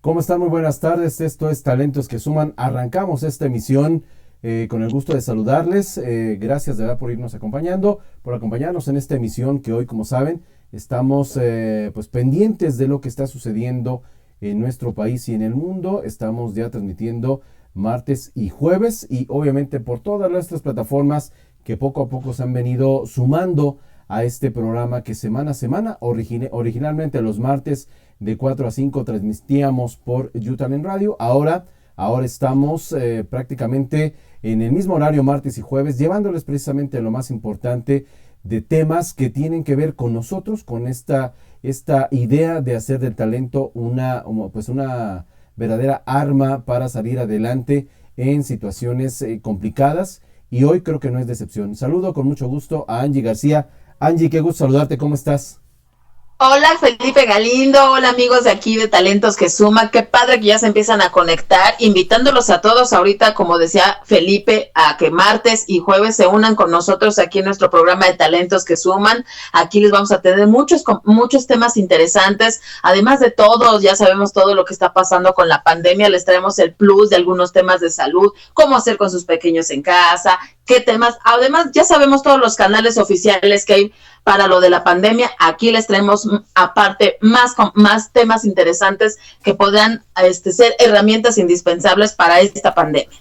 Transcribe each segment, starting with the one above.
¿Cómo están? Muy buenas tardes. Esto es Talentos que Suman. Arrancamos esta emisión con el gusto de saludarles. Gracias de verdad por irnos acompañando, por acompañarnos en esta emisión que hoy, como saben, estamos pues pendientes de lo que está sucediendo en nuestro país y en el mundo. Estamos ya transmitiendo martes y jueves y obviamente por todas nuestras plataformas que poco a poco se han venido sumando a este programa que semana a semana, originalmente los martes de 4 a 5 transmitíamos por Yutalent Radio. Ahora estamos prácticamente en el mismo horario martes y jueves, llevándoles precisamente lo más importante de temas que tienen que ver con nosotros, con esta idea de hacer del talento una verdadera arma para salir adelante en situaciones complicadas. Y hoy creo que no es decepción. Saludo con mucho gusto a Angie García. Angie, qué gusto saludarte, ¿cómo estás? Hola Felipe Galindo, hola amigos de aquí de Talentos que Suman, qué padre que ya se empiezan a conectar, invitándolos a todos ahorita, como decía Felipe, a que martes y jueves se unan con nosotros aquí en nuestro programa de Talentos que Suman. Aquí les vamos a tener muchos temas interesantes, además de todos, ya sabemos todo lo que está pasando con la pandemia, les traemos el plus de algunos temas de salud, cómo hacer con sus pequeños en casa, qué temas, además ya sabemos todos los canales oficiales que hay para lo de la pandemia. Aquí les traemos aparte más temas interesantes que podrán ser herramientas indispensables para esta pandemia.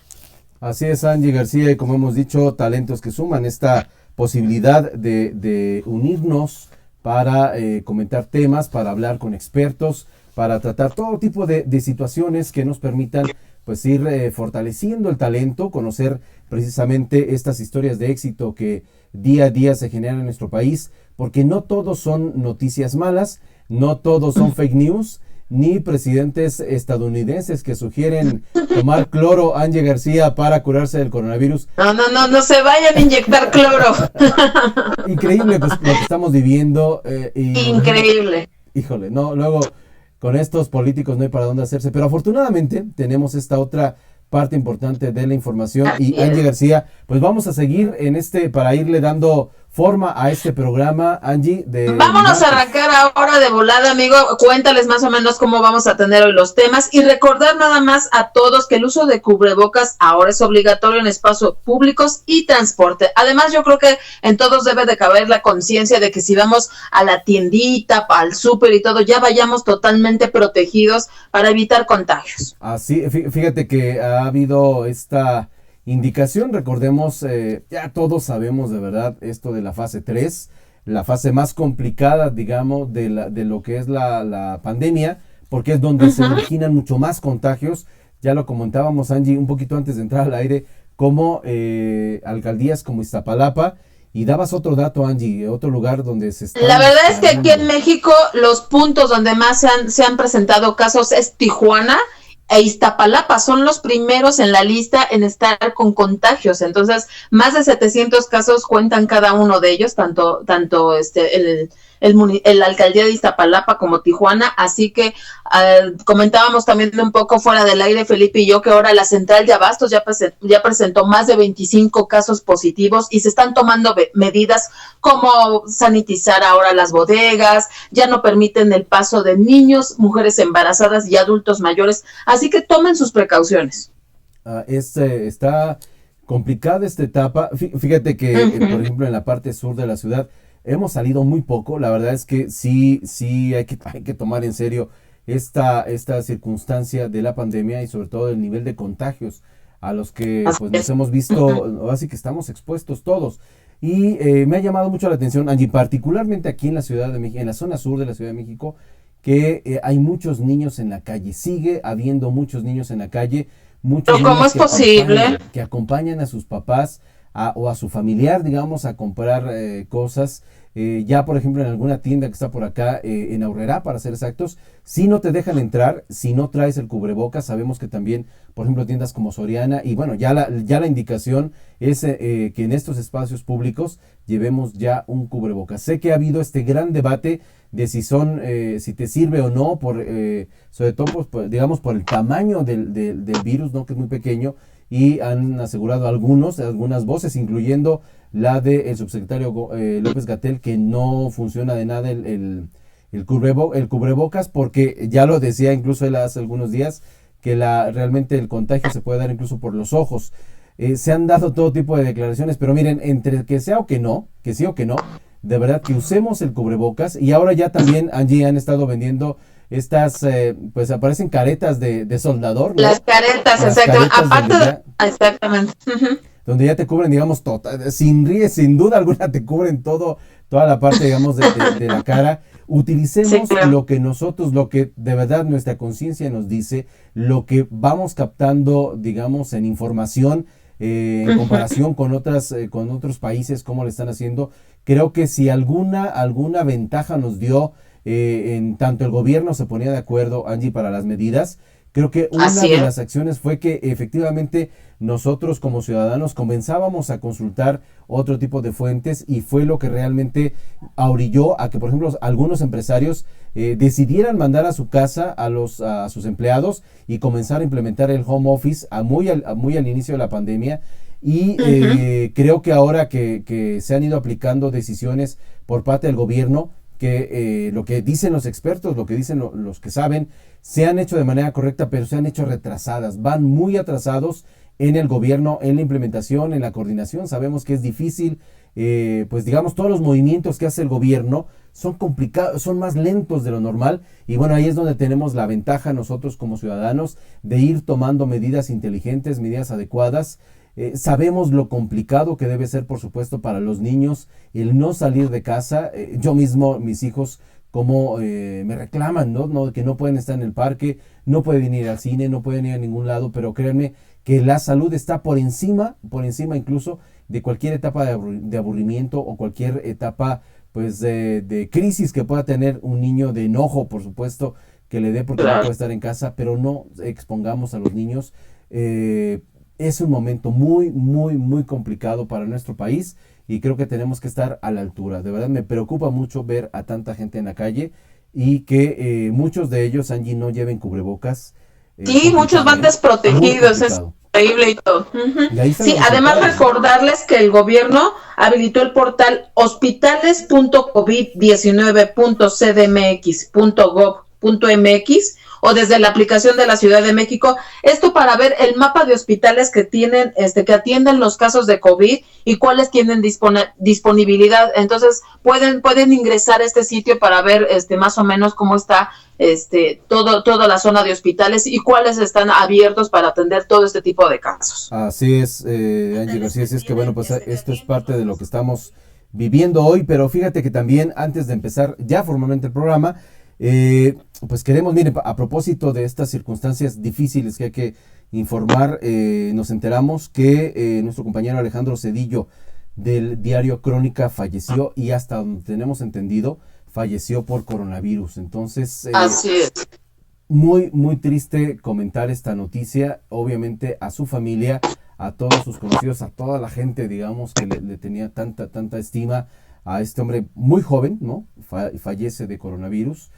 Así es, Angie García, y como hemos dicho, Talentos que Suman, esta posibilidad de unirnos para comentar temas, para hablar con expertos, para tratar todo tipo de situaciones que nos permitan pues ir fortaleciendo el talento, conocer precisamente estas historias de éxito que día a día se generan en nuestro país, porque no todos son noticias malas, no todos son fake news, ni presidentes estadounidenses que sugieren tomar cloro, Angie García, para curarse del coronavirus. No se vayan a inyectar cloro. Increíble pues, lo que estamos viviendo. Increíble. Híjole, no, luego con estos políticos no hay para dónde hacerse, pero afortunadamente tenemos esta otra parte importante de la información. Y Angie García, pues vamos a seguir en para irle dando forma a este programa, Angie. Vámonos a arrancar ahora de volada, amigo. Cuéntales más o menos cómo vamos a tener hoy los temas y recordar nada más a todos que el uso de cubrebocas ahora es obligatorio en espacios públicos y transporte. Además, yo creo que en todos debe de caber la conciencia de que si vamos a la tiendita, al súper y todo, ya vayamos totalmente protegidos para evitar contagios. Así, fíjate que ha habido esta indicación. Recordemos, ya todos sabemos de verdad esto de la fase 3, la fase más complicada, digamos, de lo que es la pandemia, porque es donde se originan mucho más contagios. Ya lo comentábamos, Angie, un poquito antes de entrar al aire, como alcaldías como Iztapalapa, y dabas otro dato, Angie, otro lugar donde se está... La verdad es que aquí en México los puntos donde más se han presentado casos es Tijuana e Iztapalapa, son los primeros en la lista en estar con contagios. Entonces, más de 700 casos cuentan cada uno de ellos, tanto la alcaldía de Iztapalapa como Tijuana. Así que comentábamos también un poco fuera del aire, Felipe y yo, que ahora la central de abastos ya presentó más de 25 casos positivos y se están tomando medidas como sanitizar ahora las bodegas, ya no permiten el paso de niños, mujeres embarazadas y adultos mayores. Así que tomen sus precauciones. Está complicada esta etapa. Fíjate que, por ejemplo, en la parte sur de la ciudad hemos salido muy poco. La verdad es que sí hay que tomar en serio esta circunstancia de la pandemia y sobre todo el nivel de contagios a los que pues, nos hemos visto, así que estamos expuestos todos. Y me ha llamado mucho la atención, Angie, particularmente aquí en la Ciudad de México, en la zona sur de la Ciudad de México, que hay muchos niños en la calle. Sigue habiendo muchos niños en la calle. Muchos ¿Pero cómo es posible? Que acompañan a sus papás o a su familiar, digamos, a comprar cosas. Ya, por ejemplo, en alguna tienda que está por acá, en Aurrerá, para ser exactos, si no te dejan entrar, si no traes el cubrebocas. Sabemos que también, por ejemplo, tiendas como Soriana, y bueno, ya la indicación es que en estos espacios públicos llevemos ya un cubrebocas. Sé que ha habido este gran debate de si te sirve o no, sobre todo, pues, digamos, por el tamaño del virus, ¿no? Que es muy pequeño, y han asegurado algunas voces, incluyendo la del subsecretario López-Gatell, que no funciona de nada el el cubrebocas, porque ya lo decía incluso él hace algunos días, que realmente el contagio se puede dar incluso por los ojos. Se han dado todo tipo de declaraciones, pero miren, entre que sea o que no, que sí o que no, de verdad que usemos el cubrebocas. Y ahora ya también, Angie, han estado vendiendo estas, pues aparecen caretas de soldador, ¿no? Las caretas, Las exactamente. caretas Aparte, exactamente. donde ya te cubren, digamos, sin duda alguna te cubren toda la parte, digamos, de la cara. Utilicemos Sí, claro. lo que nosotros, lo que de verdad nuestra conciencia nos dice, lo que vamos captando, digamos, en información, en comparación con otros países, cómo le están haciendo. Creo que si alguna ventaja nos dio, en tanto el gobierno se ponía de acuerdo, Angie, para las medidas. Creo que una Así de es. las acciones fue que efectivamente nosotros como ciudadanos comenzábamos a consultar otro tipo de fuentes, y fue lo que realmente orilló a que, por ejemplo, algunos empresarios decidieran mandar a su casa a sus empleados y comenzar a implementar el home office muy al inicio de la pandemia. Y creo que ahora que se han ido aplicando decisiones por parte del gobierno, que lo que dicen los expertos, lo que dicen los que saben, se han hecho de manera correcta, pero se han hecho retrasadas, van muy atrasados en el gobierno, en la implementación, en la coordinación. Sabemos que es difícil, pues digamos, todos los movimientos que hace el gobierno son complicados, son más lentos de lo normal, y bueno, ahí es donde tenemos la ventaja nosotros como ciudadanos de ir tomando medidas inteligentes, medidas adecuadas. Sabemos lo complicado que debe ser, por supuesto, para los niños el no salir de casa. Yo mismo, mis hijos, como me reclaman, ¿no? Que no pueden estar en el parque, no pueden ir al cine, no pueden ir a ningún lado, pero créanme que la salud está por encima incluso de cualquier etapa de aburrimiento o cualquier etapa, pues, de crisis que pueda tener un niño, de enojo, por supuesto, que le dé porque no puede estar en casa, pero no expongamos a los niños. Es un momento muy, muy, muy complicado para nuestro país, y creo que tenemos que estar a la altura. De verdad me preocupa mucho ver a tanta gente en la calle, y que muchos de ellos, Angie, no lleven cubrebocas. Sí, muchos van desprotegidos, es increíble y todo. Y sí, además recordarles que el gobierno habilitó el portal hospitales.covid19.cdmx.gov.mx o desde la aplicación de la Ciudad de México, esto para ver el mapa de hospitales que tienen, que atienden los casos de COVID y cuáles tienen disponibilidad. Entonces pueden ingresar a este sitio para ver más o menos cómo está toda la zona de hospitales y cuáles están abiertos para atender todo este tipo de casos. Así es, Angie García, así es que bueno, pues esto es parte de lo que estamos viviendo hoy, pero fíjate que también antes de empezar ya formalmente el programa, pues queremos, miren, a propósito de estas circunstancias difíciles que hay que informar, nos enteramos que nuestro compañero Alejandro Cedillo del diario Crónica falleció, y hasta donde tenemos entendido falleció por coronavirus. Entonces, así es. Muy, muy triste comentar esta noticia, obviamente a su familia, a todos sus conocidos, a toda la gente, digamos, que le tenía tanta estima a este hombre muy joven, ¿no? Fallece de coronavirus.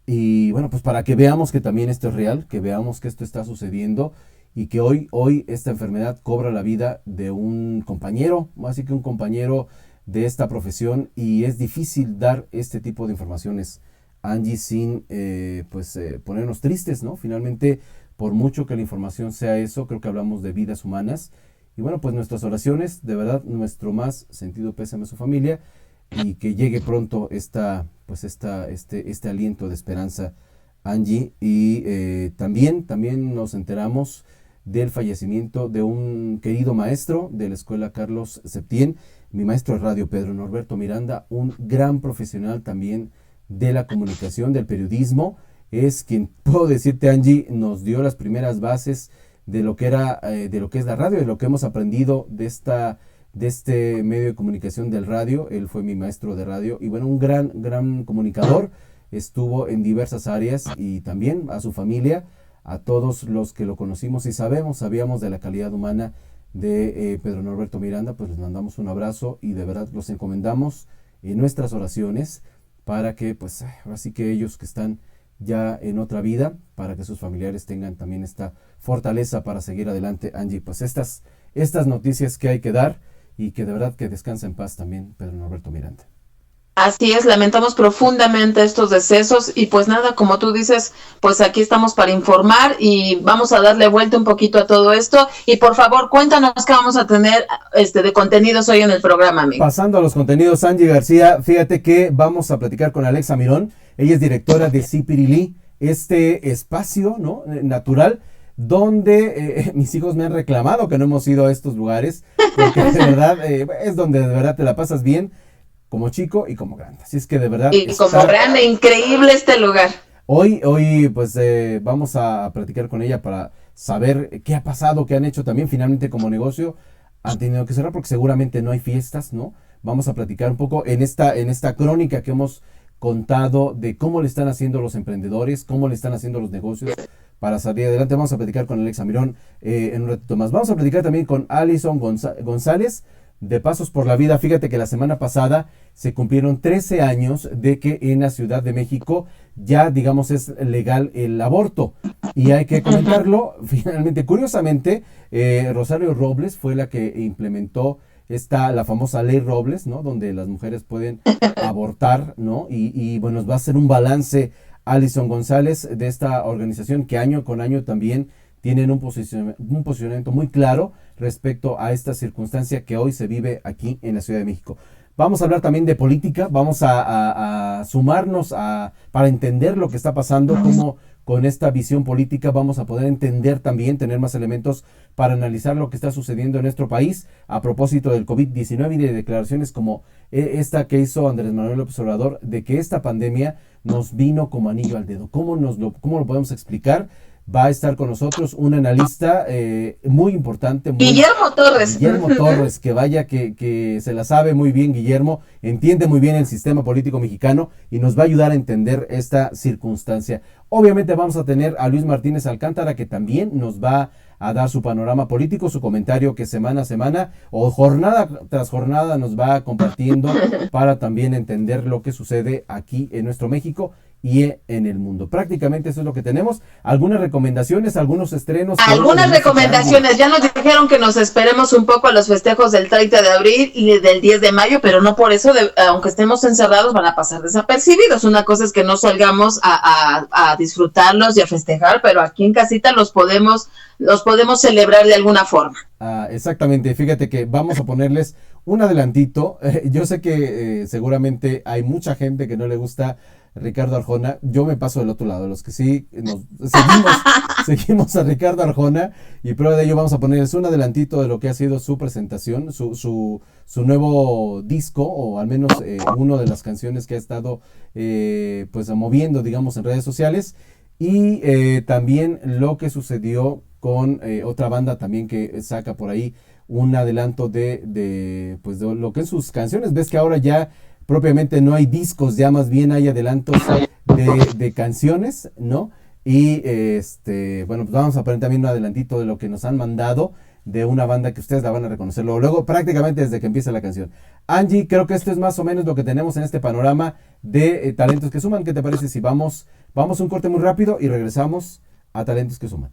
Y bueno, pues para que veamos que también esto es real, que veamos que esto está sucediendo, y que hoy esta enfermedad cobra la vida de un compañero, así que un compañero de esta profesión, y es difícil dar este tipo de informaciones, Angie, sin ponernos tristes, ¿no? Finalmente, por mucho que la información sea eso, creo que hablamos de vidas humanas, y bueno, pues nuestras oraciones, de verdad, nuestro más sentido pésame a su familia, y que llegue pronto este aliento de esperanza, Angie. Y también nos enteramos del fallecimiento de un querido maestro de la escuela Carlos Septién, mi maestro de radio, Pedro Norberto Miranda, un gran profesional también de la comunicación, del periodismo. Es quien, puedo decirte, Angie, nos dio las primeras bases de lo que es la radio, de lo que hemos aprendido de este medio de comunicación del radio. Él fue mi maestro de radio, y bueno, un gran comunicador, estuvo en diversas áreas, y también a su familia, a todos los que lo conocimos y sabíamos de la calidad humana de Pedro Norberto Miranda, pues les mandamos un abrazo, y de verdad los encomendamos en nuestras oraciones para que, pues, así que ellos que están ya en otra vida, para que sus familiares tengan también esta fortaleza para seguir adelante, Angie. Pues estas noticias que hay que dar, y que de verdad que descansa en paz también Pedro Norberto Miranda. Así es, lamentamos profundamente estos decesos y pues nada, como tú dices, pues aquí estamos para informar y vamos a darle vuelta un poquito a todo esto y por favor cuéntanos qué vamos a tener de contenidos hoy en el programa, amigo. Pasando a los contenidos, Angie García, fíjate que vamos a platicar con Alexa Mirón. Ella es directora de Zipirilí, este espacio, ¿no?, natural, donde mis hijos me han reclamado que no hemos ido a estos lugares, porque de verdad es donde de verdad te la pasas bien como chico y como grande. Así es que de verdad Y como grande, increíble este lugar. Hoy pues vamos a platicar con ella para saber qué ha pasado, qué han hecho también finalmente como negocio. Han tenido que cerrar porque seguramente no hay fiestas, ¿no? Vamos a platicar un poco en esta crónica que hemos contado de cómo le están haciendo los emprendedores, cómo le están haciendo los negocios para salir adelante. Vamos a platicar con Alexa Mirón en un ratito más. Vamos a platicar también con Alison González de Pasos por la Vida. Fíjate que la semana pasada se cumplieron 13 años de que en la Ciudad de México ya, digamos, es legal el aborto. Y hay que comentarlo, finalmente, curiosamente, Rosario Robles fue la que implementó la famosa ley Robles, ¿no? Donde las mujeres pueden abortar, ¿no? Y bueno, nos va a hacer un balance Alison González de esta organización que año con año también tienen un posicionamiento muy claro respecto a esta circunstancia que hoy se vive aquí en la Ciudad de México. Vamos a hablar también de política, vamos a sumarnos para entender lo que está pasando, cómo con esta visión política vamos a poder entender también, tener más elementos para analizar lo que está sucediendo en nuestro país a propósito del COVID-19 y de declaraciones como esta que hizo Andrés Manuel López Obrador, de que esta pandemia nos vino como anillo al dedo. ¿Cómo lo podemos explicar? Va a estar con nosotros un analista muy importante. Guillermo Torres. Guillermo Torres, que vaya que se la sabe muy bien Guillermo, entiende muy bien el sistema político mexicano y nos va a ayudar a entender esta circunstancia. Obviamente vamos a tener a Luis Martínez Alcántara, que también nos va a dar su panorama político, su comentario que semana a semana o jornada tras jornada nos va compartiendo para también entender lo que sucede aquí en nuestro México y en el mundo. Prácticamente eso es lo que tenemos. Algunas recomendaciones, algunos estrenos. Algunas recomendaciones. Ya nos dijeron que nos esperemos un poco a los festejos del 30 de abril y del 10 de mayo, pero no por eso, aunque estemos encerrados, van a pasar desapercibidos. Una cosa es que no salgamos a disfrutarlos y a festejar, pero aquí en casita los podemos celebrar de alguna forma. Exactamente. Fíjate que vamos a ponerles un adelantito. Yo sé que seguramente hay mucha gente que no le gusta Ricardo Arjona. Yo me paso del otro lado, los que sí seguimos a Ricardo Arjona, y prueba de ello vamos a ponerles un adelantito de lo que ha sido su presentación, su nuevo disco, o al menos una de las canciones que ha estado pues moviendo, digamos, en redes sociales, y también lo que sucedió con otra banda también que saca por ahí un adelanto de lo que es sus canciones. Ves que ahora ya propiamente no hay discos, ya más bien hay adelantos de canciones, ¿no? Y bueno, pues vamos a poner también un adelantito de lo que nos han mandado de una banda que ustedes la van a reconocer luego, prácticamente desde que empieza la canción. Angie, creo que esto es más o menos lo que tenemos en este panorama de talentos que suman. ¿Qué te parece si vamos a un corte muy rápido y regresamos a Talentos que Suman?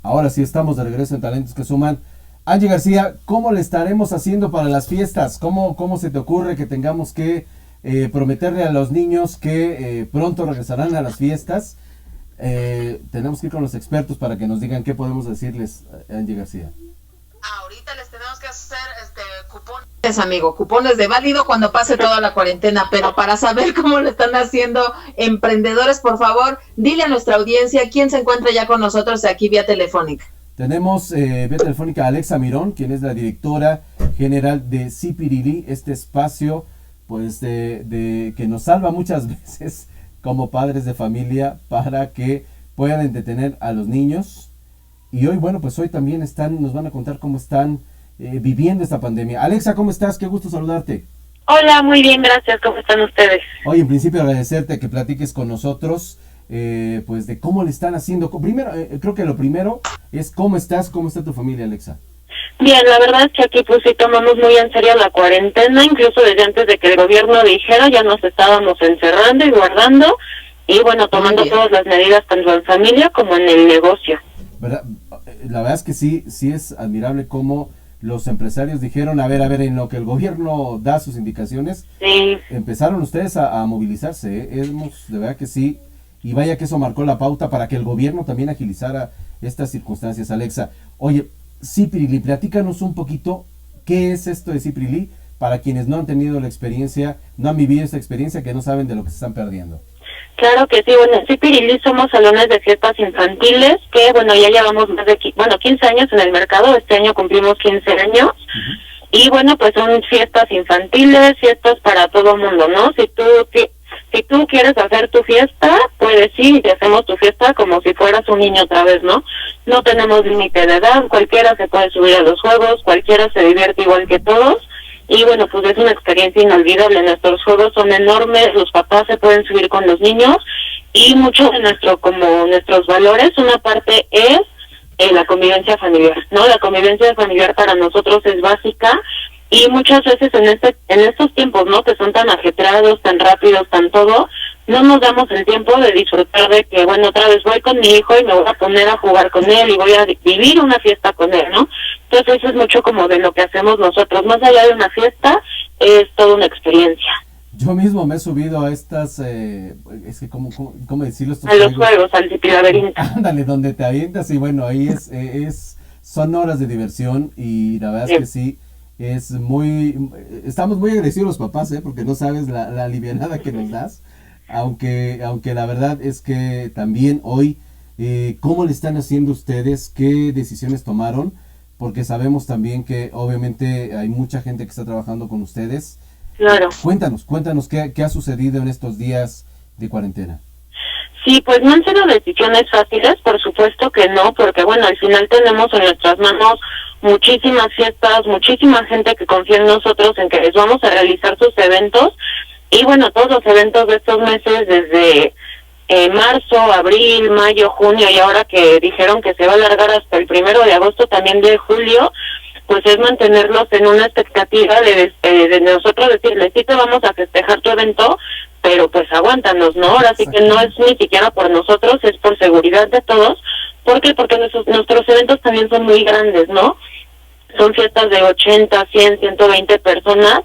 Ahora sí estamos de regreso en Talentos que Suman. Angie García, ¿cómo le estaremos haciendo para las fiestas? ¿Cómo se te ocurre que tengamos que prometerle a los niños que pronto regresarán a las fiestas? Tenemos que ir con los expertos para que nos digan qué podemos decirles, Angie García. Ahorita les tenemos que hacer cupones, amigo, cupones de válido cuando pase toda la cuarentena, pero para saber cómo lo están haciendo emprendedores, por favor, dile a nuestra audiencia quién se encuentra ya con nosotros aquí vía telefónica. Tenemos vía telefónica a Alexa Mirón, quien es la directora general de Zipirilí, este espacio pues que nos salva muchas veces como padres de familia para que puedan entretener a los niños y hoy, bueno, pues hoy también nos van a contar cómo están viviendo esta pandemia. Alexa, ¿cómo estás? Qué gusto saludarte. Hola, muy bien, gracias. ¿Cómo están ustedes? Hoy, en principio, agradecerte que platiques con nosotros, pues de cómo le están haciendo. Primero, creo que lo primero es cómo estás, cómo está tu familia, Alexa. Bien, la verdad es que aquí pues sí tomamos muy en serio la cuarentena, incluso desde antes de que el gobierno dijera ya nos estábamos encerrando y guardando y bueno, tomando todas las medidas tanto en familia como en el negocio. ¿Verdad? La verdad es que sí es admirable cómo los empresarios dijeron, a ver, en lo que el gobierno da sus indicaciones, sí, empezaron ustedes a movilizarse, ¿eh? De verdad que sí, y vaya que eso marcó la pauta para que el gobierno también agilizara estas circunstancias, Alexa. Oye, Ciprilli, platícanos un poquito qué es esto de Ciprilli para quienes no han tenido la experiencia, no han vivido esta experiencia, que no saben de lo que se están perdiendo. Claro que sí, bueno, en Ciprilli somos salones de fiestas infantiles que, bueno, ya llevamos más de 15 años en el mercado, este año cumplimos 15 años, y bueno, pues son fiestas infantiles, fiestas para todo mundo, ¿no? Si tú quieres hacer tu fiesta, puedes ir y te hacemos tu fiesta como si fueras un niño otra vez, ¿no? No tenemos límite de edad, cualquiera se puede subir a los juegos, cualquiera se divierte igual que todos, y bueno, pues es una experiencia inolvidable. Nuestros juegos son enormes, los papás se pueden subir con los niños, y mucho de nuestros valores, una parte es la convivencia familiar, ¿no? La convivencia familiar para nosotros es básica, y muchas veces en estos tiempos, ¿no?, que son tan ajetreados, tan rápidos, tan todo, no nos damos el tiempo de disfrutar de que, bueno, otra vez voy con mi hijo y me voy a poner a jugar con él y voy a vivir una fiesta con él, ¿no? Entonces eso es mucho como de lo que hacemos nosotros. Más allá de una fiesta, es toda una experiencia. Yo mismo me he subido a estas, es que ¿cómo decirlo? Estos a los juegos, al Ciprilaberinto. Ándale, donde te avientas y bueno, ahí son horas de diversión y la verdad es que sí. Estamos muy agresivos los papás, porque no sabes la alivianada que nos das, aunque la verdad es que también hoy, ¿cómo le están haciendo ustedes? ¿Qué decisiones tomaron? Porque sabemos también que obviamente hay mucha gente que está trabajando con ustedes. Claro. Cuéntanos qué ha sucedido en estos días de cuarentena. Sí, pues no han sido decisiones fáciles, por supuesto que no, porque bueno, al final tenemos en nuestras manos muchísimas fiestas, muchísima gente que confía en nosotros, en que les vamos a realizar sus eventos, y bueno, todos los eventos de estos meses, desde marzo, abril, mayo, junio, y ahora que dijeron que se va a alargar hasta el 1 de agosto, también de julio, pues es mantenerlos en una expectativa de nosotros decirles, sí te vamos a festejar tu evento, pero pues aguántanos, ¿no? Ahora sí que no es ni siquiera por nosotros, es por seguridad de todos. ¿Por qué? Porque nuestros eventos también son muy grandes, ¿no? Son fiestas de 80, 100, 120 personas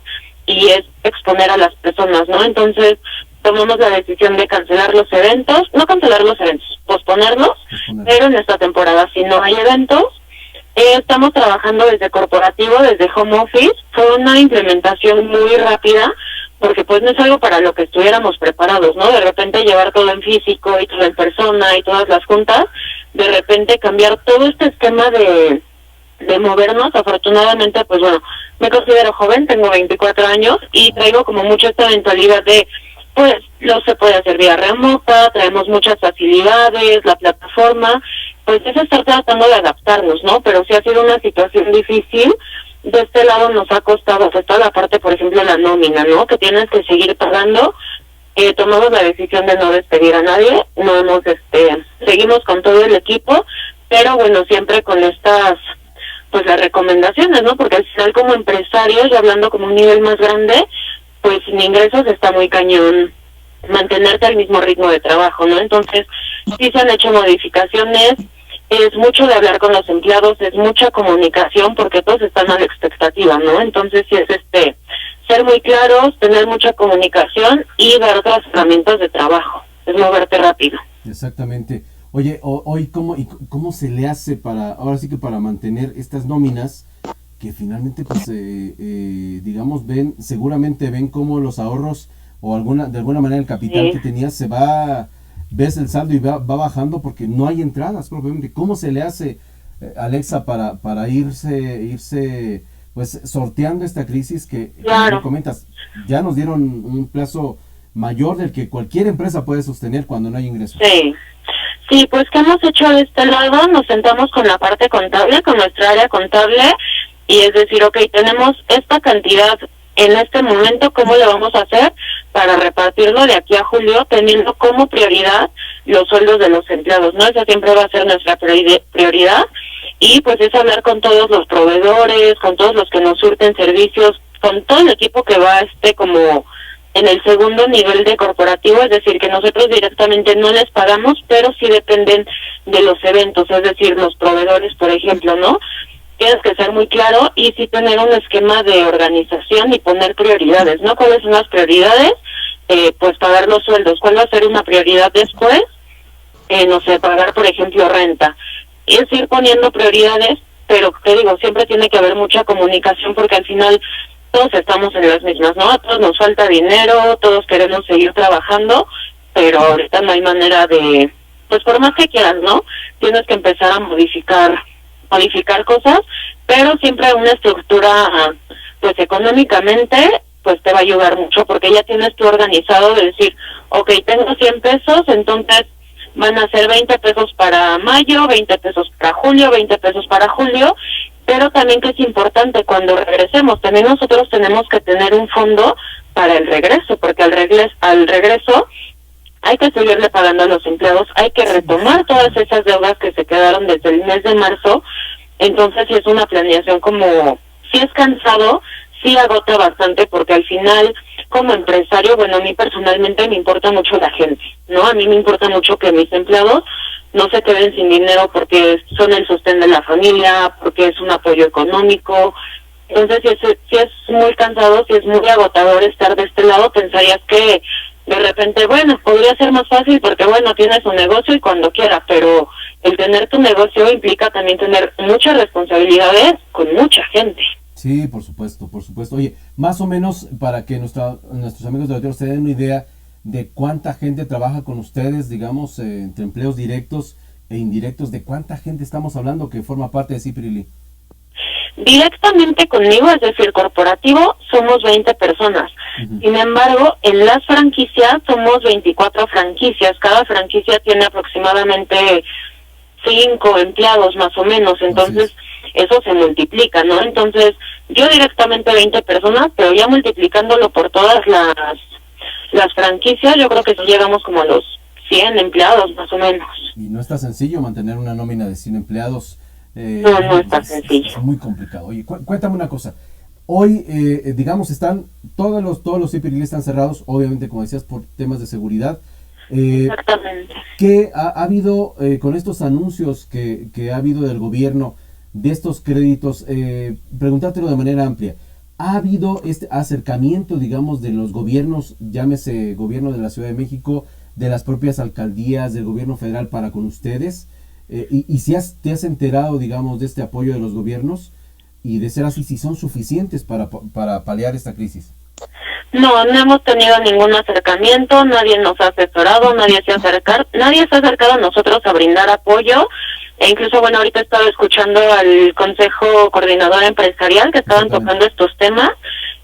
y es exponer a las personas, ¿no? Entonces tomamos la decisión de cancelar los eventos, no cancelar los eventos, posponerlos, pero en esta temporada si no hay eventos, estamos trabajando desde corporativo, desde home office. Fue una implementación muy rápida, porque pues no es algo para lo que estuviéramos preparados, ¿no? De repente llevar todo en físico y todo en persona y todas las juntas, de repente cambiar todo este esquema de movernos. Afortunadamente, pues bueno, me considero joven, tengo 24 años y traigo como mucho esta mentalidad de, pues, lo se puede hacer vía remota, traemos muchas facilidades, la plataforma, pues es estar tratando de adaptarnos, ¿no? Pero sí ha sido una situación difícil. De este lado nos ha costado, pues toda la parte, por ejemplo, la nómina, ¿no? Que tienes que seguir pagando. Tomamos la decisión de no despedir a nadie, seguimos con todo el equipo, pero bueno, siempre con estas, pues las recomendaciones, ¿no? Porque al final como empresarios, y hablando como un nivel más grande, pues sin ingresos está muy cañón mantenerte al mismo ritmo de trabajo, ¿no? Entonces, sí se han hecho modificaciones. Es mucho de hablar con los empleados, es mucha comunicación, porque todos están a la expectativa, ¿no? Entonces sí es ser muy claros, tener mucha comunicación y dar otras herramientas de trabajo, es moverte rápido. Exactamente. Oye, hoy ¿cómo se le hace ahora sí que para mantener estas nóminas que finalmente pues digamos seguramente ven cómo los ahorros o de alguna manera el capital que tenías ves el saldo y va bajando porque no hay entradas propiamente? ¿Cómo se le hace, Alexa, para irse pues sorteando esta crisis que, claro, como comentas, ya nos dieron un plazo mayor del que cualquier empresa puede sostener cuando no hay ingresos? Sí, pues ¿qué hemos hecho de este lado? Nos sentamos con la parte contable, con nuestra área contable, y es decir, ok, tenemos esta cantidad en este momento, ¿cómo le vamos a hacer para repartirlo de aquí a julio, teniendo como prioridad los sueldos de los empleados, ¿no? Esa siempre va a ser nuestra prioridad, y pues es hablar con todos los proveedores, con todos los que nos surten servicios, con todo el equipo que va como en el segundo nivel de corporativo, es decir, que nosotros directamente no les pagamos, pero sí dependen de los eventos, es decir, los proveedores, por ejemplo, ¿no? Tienes que ser muy claro y sí tener un esquema de organización y poner prioridades, ¿no? ¿Cuáles son las prioridades? Pues pagar los sueldos. ¿Cuál va a ser una prioridad después? No sé, pagar, por ejemplo, renta. Y es ir poniendo prioridades, pero te digo, siempre tiene que haber mucha comunicación porque al final todos estamos en las mismas, ¿no? A todos nos falta dinero, todos queremos seguir trabajando, pero ahorita no hay manera de, pues por más que quieras, ¿no? Tienes que empezar a modificar cosas, pero siempre una estructura, pues económicamente, pues te va a ayudar mucho, porque ya tienes tú organizado de decir, ok, tengo 100 pesos, entonces van a ser 20 pesos para mayo, 20 pesos para julio, 20 pesos para julio, pero también que es importante cuando regresemos, también nosotros tenemos que tener un fondo para el regreso, porque al regreso hay que seguirle pagando a los empleados, hay que retomar todas esas deudas que se quedaron desde el mes de marzo, entonces sí es una planeación como, sí es cansado, sí agota bastante, porque al final, como empresario, bueno, a mí personalmente me importa mucho la gente, ¿no? A mí me importa mucho que mis empleados no se queden sin dinero porque son el sostén de la familia, porque es un apoyo económico. Entonces, si es muy cansado, si es muy agotador estar de este lado, pensarías que de repente, bueno, podría ser más fácil porque, bueno, tienes un negocio y cuando quieras, pero el tener tu negocio implica también tener muchas responsabilidades con mucha gente. Sí, por supuesto, por supuesto. Oye, más o menos para que nuestros amigos de Auditorio se den una idea de cuánta gente trabaja con ustedes, digamos, entre empleos directos e indirectos, ¿de cuánta gente estamos hablando que forma parte de Cipri? Directamente conmigo, es decir, corporativo, somos 20 personas. Uh-huh. Sin embargo, en las franquicias somos 24 franquicias. Cada franquicia tiene aproximadamente 5 empleados más o menos, entonces eso se multiplica, ¿no? Entonces, yo directamente 20 personas, pero ya multiplicándolo por todas las franquicias, yo creo que llegamos como a los 100 empleados más o menos. Y no está sencillo mantener una nómina de 100 empleados. No está sencillo. Es muy complicado. Oye, cuéntame una cosa. Hoy, digamos, están todos los Cipri están cerrados, obviamente, como decías, por temas de seguridad. Exactamente. ¿Qué ha habido con estos anuncios que ha habido del gobierno de estos créditos? Preguntártelo de manera amplia. ¿Ha habido este acercamiento, digamos, de los gobiernos, llámese gobierno de la Ciudad de México, de las propias alcaldías, del gobierno federal para con ustedes? Y si te has enterado, digamos, de este apoyo de los gobiernos, y de ser así, si son suficientes para paliar esta crisis. No hemos tenido ningún acercamiento, nadie nos ha asesorado, nadie se ha acercado a nosotros a brindar apoyo, e incluso, bueno, ahorita estaba escuchando al Consejo Coordinador Empresarial que estaban tocando estos temas,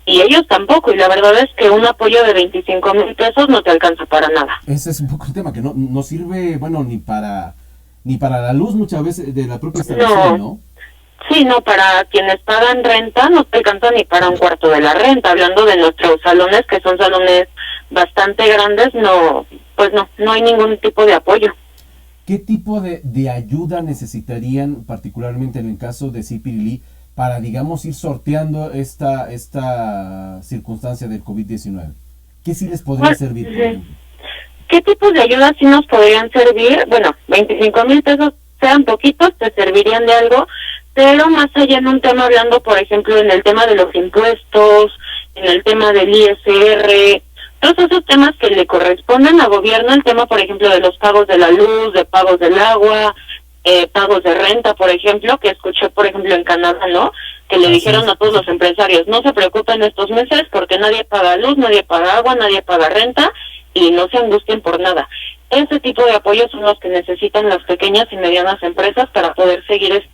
y ellos tampoco, y la verdad es que un apoyo de 25,000 pesos no te alcanza para nada. Ese es un poco el tema, que no sirve, bueno, ni para la luz muchas veces de la propia instalación, ¿no? Sí, no, para quienes pagan renta no te alcanza ni para un cuarto de la renta. Hablando de nuestros salones, que son salones bastante grandes, no hay ningún tipo de apoyo. ¿Qué tipo de ayuda necesitarían, particularmente en el caso de Cipri, para, digamos, ir sorteando esta circunstancia del COVID-19? ¿Qué sí les podría servir, por ejemplo? ¿Qué tipos de ayudas sí nos podrían servir? Bueno, 25,000 pesos sean poquitos, te servirían de algo, pero más allá en un tema, hablando, por ejemplo, en el tema de los impuestos, en el tema del ISR, todos esos temas que le corresponden al gobierno, el tema, por ejemplo, de los pagos de la luz, de pagos del agua, pagos de renta, por ejemplo, que escuché, por ejemplo, en Canadá, ¿no? Que le dijeron a todos los empresarios, no se preocupen estos meses porque nadie paga luz, nadie paga agua, nadie paga renta, y no se angustien por nada. Ese tipo de apoyos son los que necesitan las pequeñas y medianas empresas para poder seguir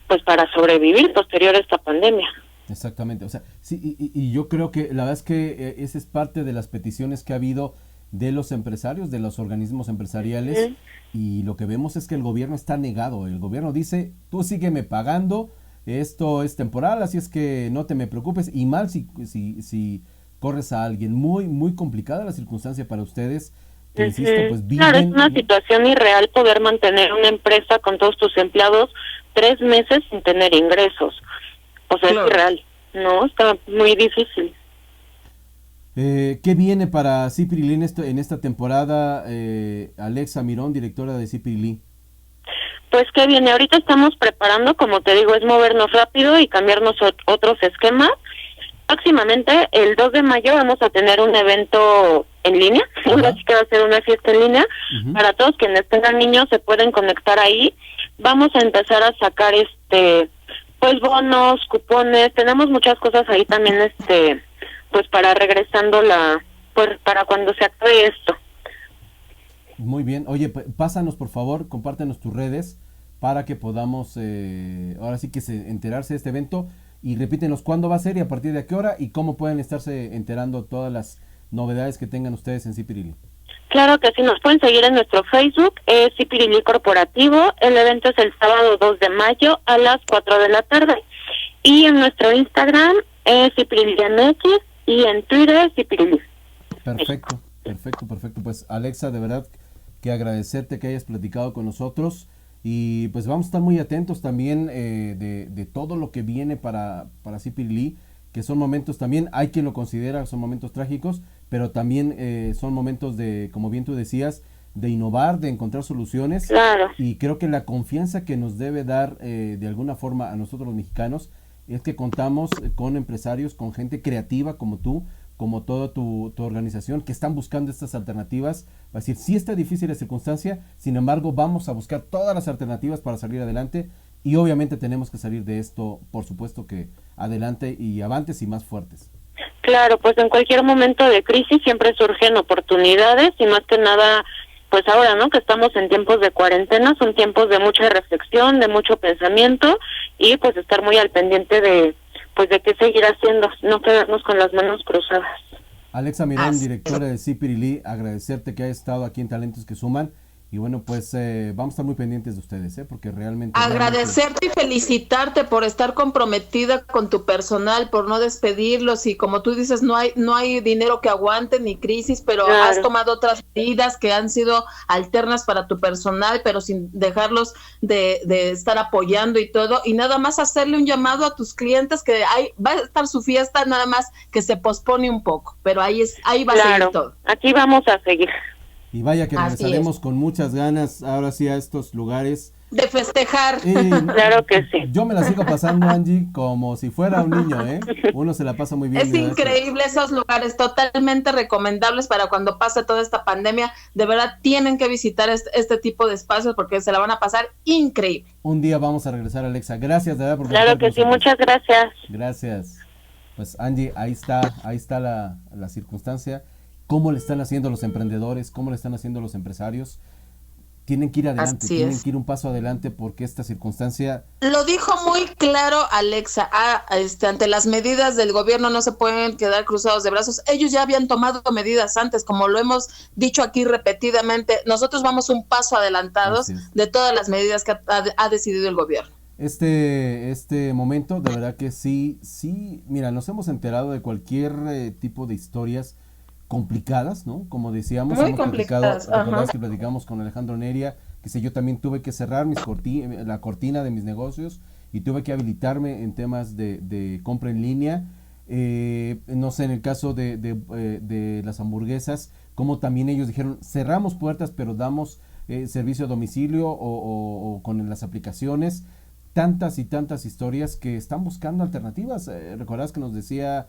pues para sobrevivir posterior a esta pandemia. Exactamente, o sea, sí, y yo creo que la verdad es que esa es parte de las peticiones que ha habido de los empresarios, de los organismos empresariales, y lo que vemos es que el gobierno está negado. El gobierno dice, tú sígueme pagando, esto es temporal, así es que no te me preocupes, y mal si corres a alguien. Muy complicada la circunstancia para ustedes, que insisto, pues viven... Claro, es una situación irreal poder mantener una empresa con todos tus empleados 3 meses sin tener ingresos. O sea, claro, es irreal, ¿no? Está muy difícil. ¿Qué viene para Cipirilí en esta temporada, Alexa Mirón, directora de Cipirilí? Pues qué viene, ahorita estamos preparando, como te digo, es movernos rápido y cambiarnos otros esquemas. Próximamente, el 2 de mayo, vamos a tener un evento en línea, ahora sí que va a ser una fiesta en línea. Para todos quienes tengan niños se pueden conectar ahí. Vamos a empezar a sacar pues bonos, cupones, tenemos muchas cosas ahí también, pues para regresando pues para cuando se acabe esto. Muy bien, oye, pásanos por favor, compártenos tus redes para que podamos ahora sí que enterarse de este evento, y repítenos cuándo va a ser y a partir de qué hora y cómo pueden estarse enterando todas las novedades que tengan ustedes en Cipirilí. Claro que sí, nos pueden seguir en nuestro Facebook, es Cipirilí Corporativo. El evento es el sábado 2 de mayo a las 4 de la tarde. Y en nuestro Instagram es Cipirilí MX y en Twitter Cipirilí. Perfecto. Pues Alexa, de verdad que agradecerte que hayas platicado con nosotros, y pues vamos a estar muy atentos también de todo lo que viene para Cipirilí, que son momentos también, hay quien lo considera, son momentos trágicos, pero también son momentos de, como bien tú decías, de innovar, de encontrar soluciones. Claro. Y creo que la confianza que nos debe dar de alguna forma a nosotros los mexicanos es que contamos con empresarios, con gente creativa como tú, como toda tu organización, que están buscando estas alternativas. Va a decir, sí está difícil la circunstancia, sin embargo vamos a buscar todas las alternativas para salir adelante, y obviamente tenemos que salir de esto, por supuesto que adelante y avantes y más fuertes. Claro, pues en cualquier momento de crisis siempre surgen oportunidades, y más que nada, pues ahora, ¿no?, que estamos en tiempos de cuarentena, son tiempos de mucha reflexión, de mucho pensamiento, y pues estar muy al pendiente de qué seguir haciendo, no quedarnos con las manos cruzadas. Alexa Mirón, directora de Cipirilí, agradecerte que hayas estado aquí en Talentos que Suman. Y bueno, pues vamos a estar muy pendientes de ustedes, porque realmente... Agradecerte y felicitarte por estar comprometida con tu personal, por no despedirlos, y como tú dices, no hay dinero que aguante ni crisis, pero claro, has tomado otras medidas que han sido alternas para tu personal, pero sin dejarlos de estar apoyando y todo, y nada más hacerle un llamado a tus clientes que va a estar su fiesta, nada más que se pospone un poco, pero ahí va a seguir todo. Aquí vamos a seguir. Y vaya que regresaremos con muchas ganas ahora sí a estos lugares. De festejar. Claro que sí. Yo me la sigo pasando, Angie, como si fuera un niño, ¿eh? Uno se la pasa muy bien. Es increíble esos lugares, totalmente recomendables para cuando pase toda esta pandemia. De verdad, tienen que visitar este tipo de espacios porque se la van a pasar increíble. Un día vamos a regresar, Alexa. Gracias, de verdad. Claro que sí, muchas gracias. Gracias. Pues, Angie, ahí está la circunstancia. ¿Cómo le están haciendo los emprendedores? ¿Cómo le están haciendo los empresarios? Tienen que ir adelante, tienen que ir un paso adelante, porque esta circunstancia... Lo dijo muy claro Alexa, ante las medidas del gobierno no se pueden quedar cruzados de brazos. Ellos ya habían tomado medidas antes, como lo hemos dicho aquí repetidamente. Nosotros vamos un paso adelantados de todas las medidas que ha decidido el gobierno. Este momento, de verdad que sí, mira, nos hemos enterado de cualquier tipo de historias complicadas, ¿no? Como decíamos, muy hemos complicadas. ¿Recordás que platicamos con Alejandro Neria? Que yo también tuve que cerrar la cortina de mis negocios y tuve que habilitarme en temas de compra en línea. No sé, en el caso de las hamburguesas, como también ellos dijeron, cerramos puertas, pero damos servicio a domicilio o con las aplicaciones. Tantas y tantas historias que están buscando alternativas. ¿Recordás que nos decía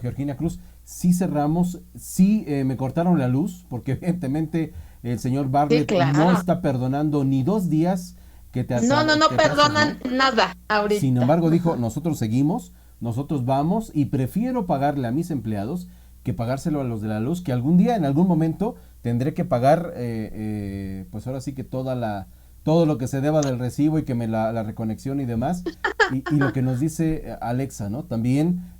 Georgina Cruz? Sí cerramos, sí me cortaron la luz, porque evidentemente el señor Bartlett no está perdonando ni 2 días que te No perdonan nada ahorita. Sin embargo, dijo, nosotros seguimos, nosotros vamos, y prefiero pagarle a mis empleados que pagárselo a los de la luz, que algún día, en algún momento, tendré que pagar, pues ahora sí que todo lo que se deba del recibo, y que la reconexión y demás. Y lo que nos dice Alexa, ¿no? También,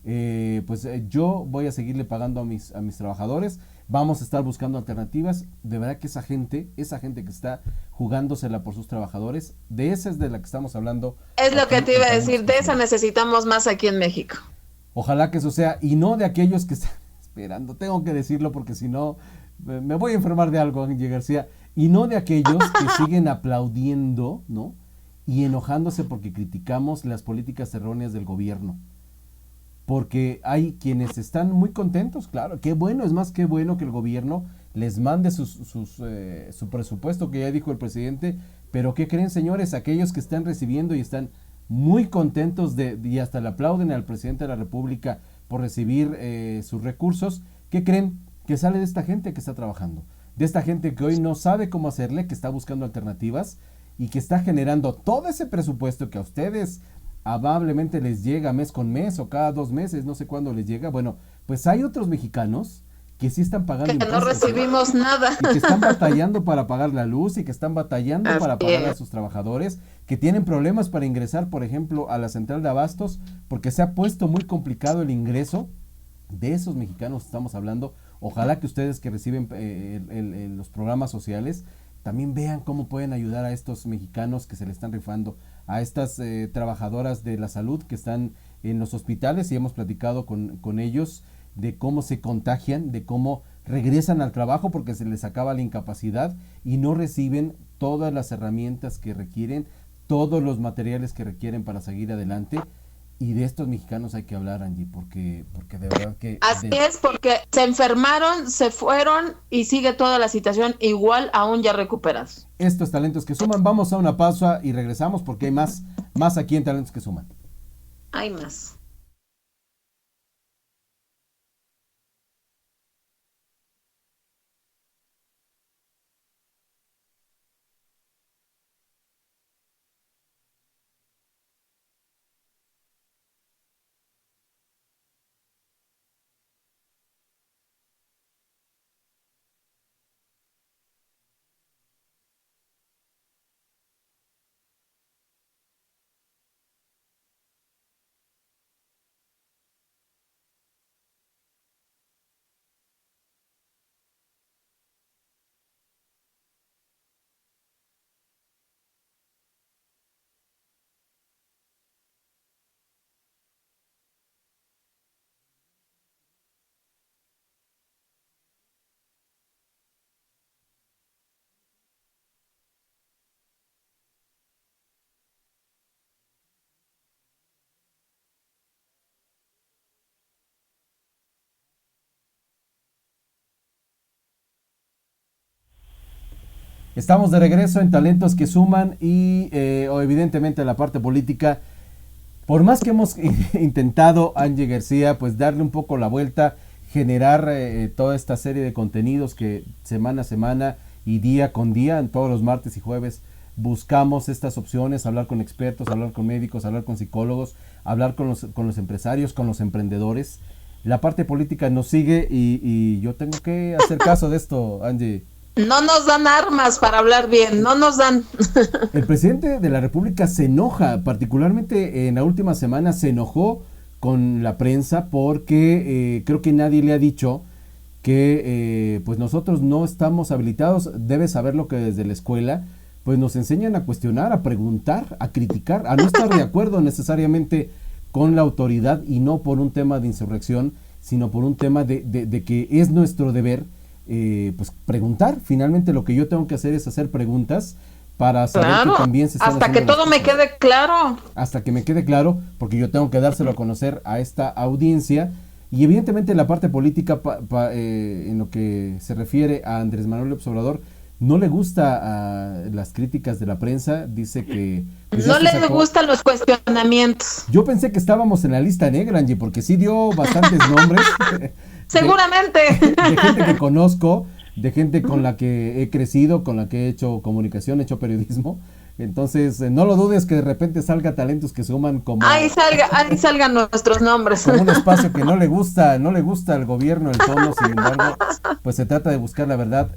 pues yo voy a seguirle pagando a mis trabajadores. vamos a estar buscando alternativas. De verdad que esa gente que está jugándosela por sus trabajadores, de esa es de la que estamos hablando. Es lo que te iba a decir, de esa necesitamos más aquí en México. Ojalá que eso sea, y no de aquellos que están esperando, tengo que decirlo porque si no me voy a enfermar de algo, Angie García, y no de aquellos que siguen aplaudiendo, ¿no? Y enojándose porque criticamos las políticas erróneas del gobierno. Porque hay quienes están muy contentos, claro, qué bueno, es más que bueno que el gobierno les mande su presupuesto, que ya dijo el presidente, pero ¿qué creen, señores? Aquellos que están recibiendo y están muy contentos y hasta le aplauden al presidente de la República por recibir sus recursos, ¿qué creen? Que sale de esta gente que está trabajando, de esta gente que hoy no sabe cómo hacerle, que está buscando alternativas y que está generando todo ese presupuesto que a ustedes amablemente les llega mes con mes o cada 2 meses, no sé cuándo les llega. Bueno, pues hay otros mexicanos que sí están pagando que no recibimos nada. Y que están batallando para pagar la luz y que están batallando para pagar a sus trabajadores, que tienen problemas para ingresar, por ejemplo, a la central de abastos, porque se ha puesto muy complicado el ingreso. De esos mexicanos estamos hablando. Ojalá que ustedes que reciben los programas sociales también vean cómo pueden ayudar a estos mexicanos que se le están rifando, a estas trabajadoras de la salud que están en los hospitales, y hemos platicado con ellos de cómo se contagian, de cómo regresan al trabajo porque se les acaba la incapacidad y no reciben todas las herramientas que requieren, todos los materiales que requieren para seguir adelante. Y de estos mexicanos hay que hablar, Angie, porque de verdad que... Así es, porque se enfermaron, se fueron y sigue toda la situación igual, aún ya recuperados. Estos talentos que suman, vamos a una pausa y regresamos porque hay más aquí en Talentos que Suman. Hay más. Estamos de regreso en Talentos que Suman y evidentemente la parte política. Por más que hemos intentado, Angie García, pues darle un poco la vuelta, generar toda esta serie de contenidos que semana a semana y día con día, en todos los martes y jueves, buscamos estas opciones, hablar con expertos, hablar con médicos, hablar con psicólogos, hablar con los empresarios, con los emprendedores. La parte política nos sigue y yo tengo que hacer caso de esto, Angie. No nos dan armas para hablar bien, no nos dan. El presidente de la República se enoja, particularmente en la última semana se enojó con la prensa porque creo que nadie le ha dicho que pues nosotros no estamos habilitados. Debe saberlo que desde la escuela pues nos enseñan a cuestionar, a preguntar, a criticar, a no estar de acuerdo necesariamente con la autoridad, y no por un tema de insurrección, sino por un tema de que es nuestro deber pues preguntar. Finalmente lo que yo tengo que hacer es hacer preguntas para saber que también se están hasta que todo me quede claro. Hasta que me quede claro, porque yo tengo que dárselo a conocer a esta audiencia. Y evidentemente la parte política en lo que se refiere a Andrés Manuel López Obrador, no le gusta las críticas de la prensa, dice que... Pues no le gustan los cuestionamientos. Yo pensé que estábamos en la lista negra, Angie, porque sí dio bastantes nombres. Seguramente. De gente que conozco, de gente con la que he crecido, con la que he hecho comunicación, he hecho periodismo. Entonces, no lo dudes que de repente salga Talentos que Suman como... Ahí salgan nuestros nombres. Como un espacio que no le gusta al gobierno el tono, sin embargo, pues se trata de buscar la verdad.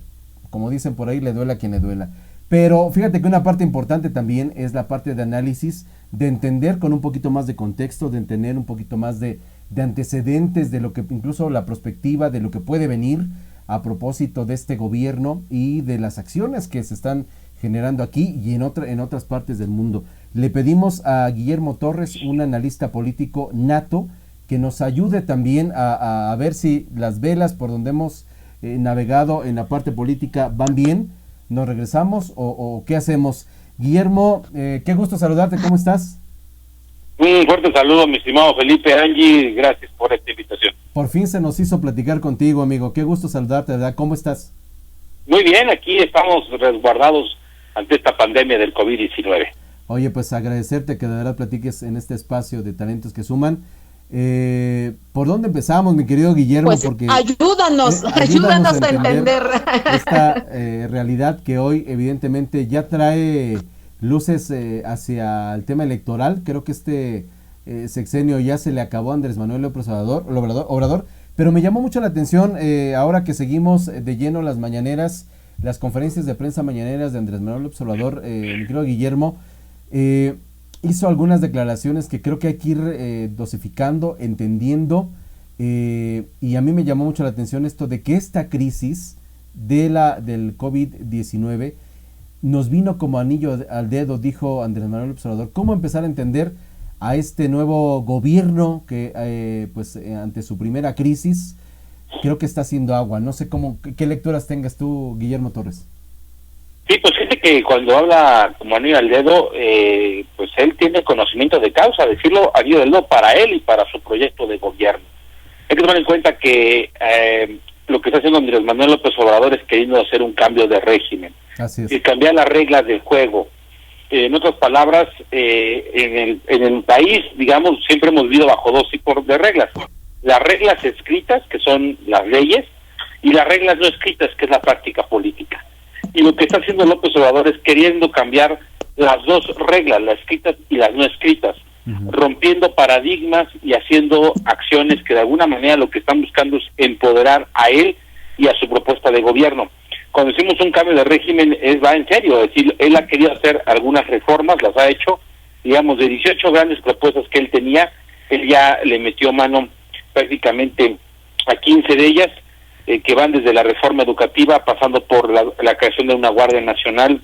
Como dicen por ahí, le duela a quien le duela. Pero fíjate que una parte importante también es la parte de análisis, de entender con un poquito más de contexto, de entender un poquito más de antecedentes, de lo que incluso la perspectiva de lo que puede venir. a propósito de este gobierno y de las acciones que se están generando aquí y en otras partes del mundo. Le pedimos a Guillermo Torres, un analista político nato, que nos ayude también a ver si las velas por donde hemos navegado en la parte política van bien. ¿Nos regresamos o qué hacemos? Guillermo, qué gusto saludarte, ¿cómo estás? Un fuerte saludo, mi estimado Felipe, Angie, gracias por esta invitación. Por fin se nos hizo platicar contigo, amigo, qué gusto saludarte, ¿verdad? ¿Cómo estás? Muy bien, aquí estamos resguardados ante esta pandemia del COVID-19. Oye, pues agradecerte que de verdad platiques en este espacio de Talentos que Suman. ¿Por dónde empezamos, mi querido Guillermo? Pues porque ayúdanos a entender esta realidad que hoy evidentemente ya trae luces hacia el tema electoral. Creo que este sexenio ya se le acabó a Andrés Manuel López Obrador, pero me llamó mucho la atención ahora que seguimos de lleno las mañaneras, las conferencias de prensa mañaneras de Andrés Manuel López Obrador, mi querido Guillermo, hizo algunas declaraciones que creo que hay que ir dosificando, entendiendo, y a mí me llamó mucho la atención esto de que esta crisis del COVID-19 nos vino como anillo al dedo, dijo Andrés Manuel López Obrador. ¿Cómo empezar a entender a este nuevo gobierno que ante su primera crisis creo que está haciendo agua? No sé qué lecturas tengas tú, Guillermo Torres. Sí, pues fíjate que cuando habla como anillo al dedo, pues él tiene conocimiento de causa, decirlo anillo al dedo para él y para su proyecto de gobierno. Hay que tomar en cuenta que lo que está haciendo Andrés Manuel López Obrador es queriendo hacer un cambio de régimen. Así es. Y cambiar las reglas del juego. En otras palabras, en el país, digamos, siempre hemos vivido bajo dos tipos de reglas. Las reglas escritas, que son las leyes, y las reglas no escritas, que es la práctica política. Y lo que está haciendo López Obrador es queriendo cambiar las dos reglas, las escritas y las no escritas, rompiendo paradigmas y haciendo acciones que de alguna manera lo que están buscando es empoderar a él y a su propuesta de gobierno. Cuando decimos un cambio de régimen, va en serio, es decir, él ha querido hacer algunas reformas, las ha hecho, digamos, de 18 grandes propuestas que él tenía, él ya le metió mano prácticamente a 15 de ellas, que van desde la reforma educativa, pasando por la creación de una Guardia Nacional,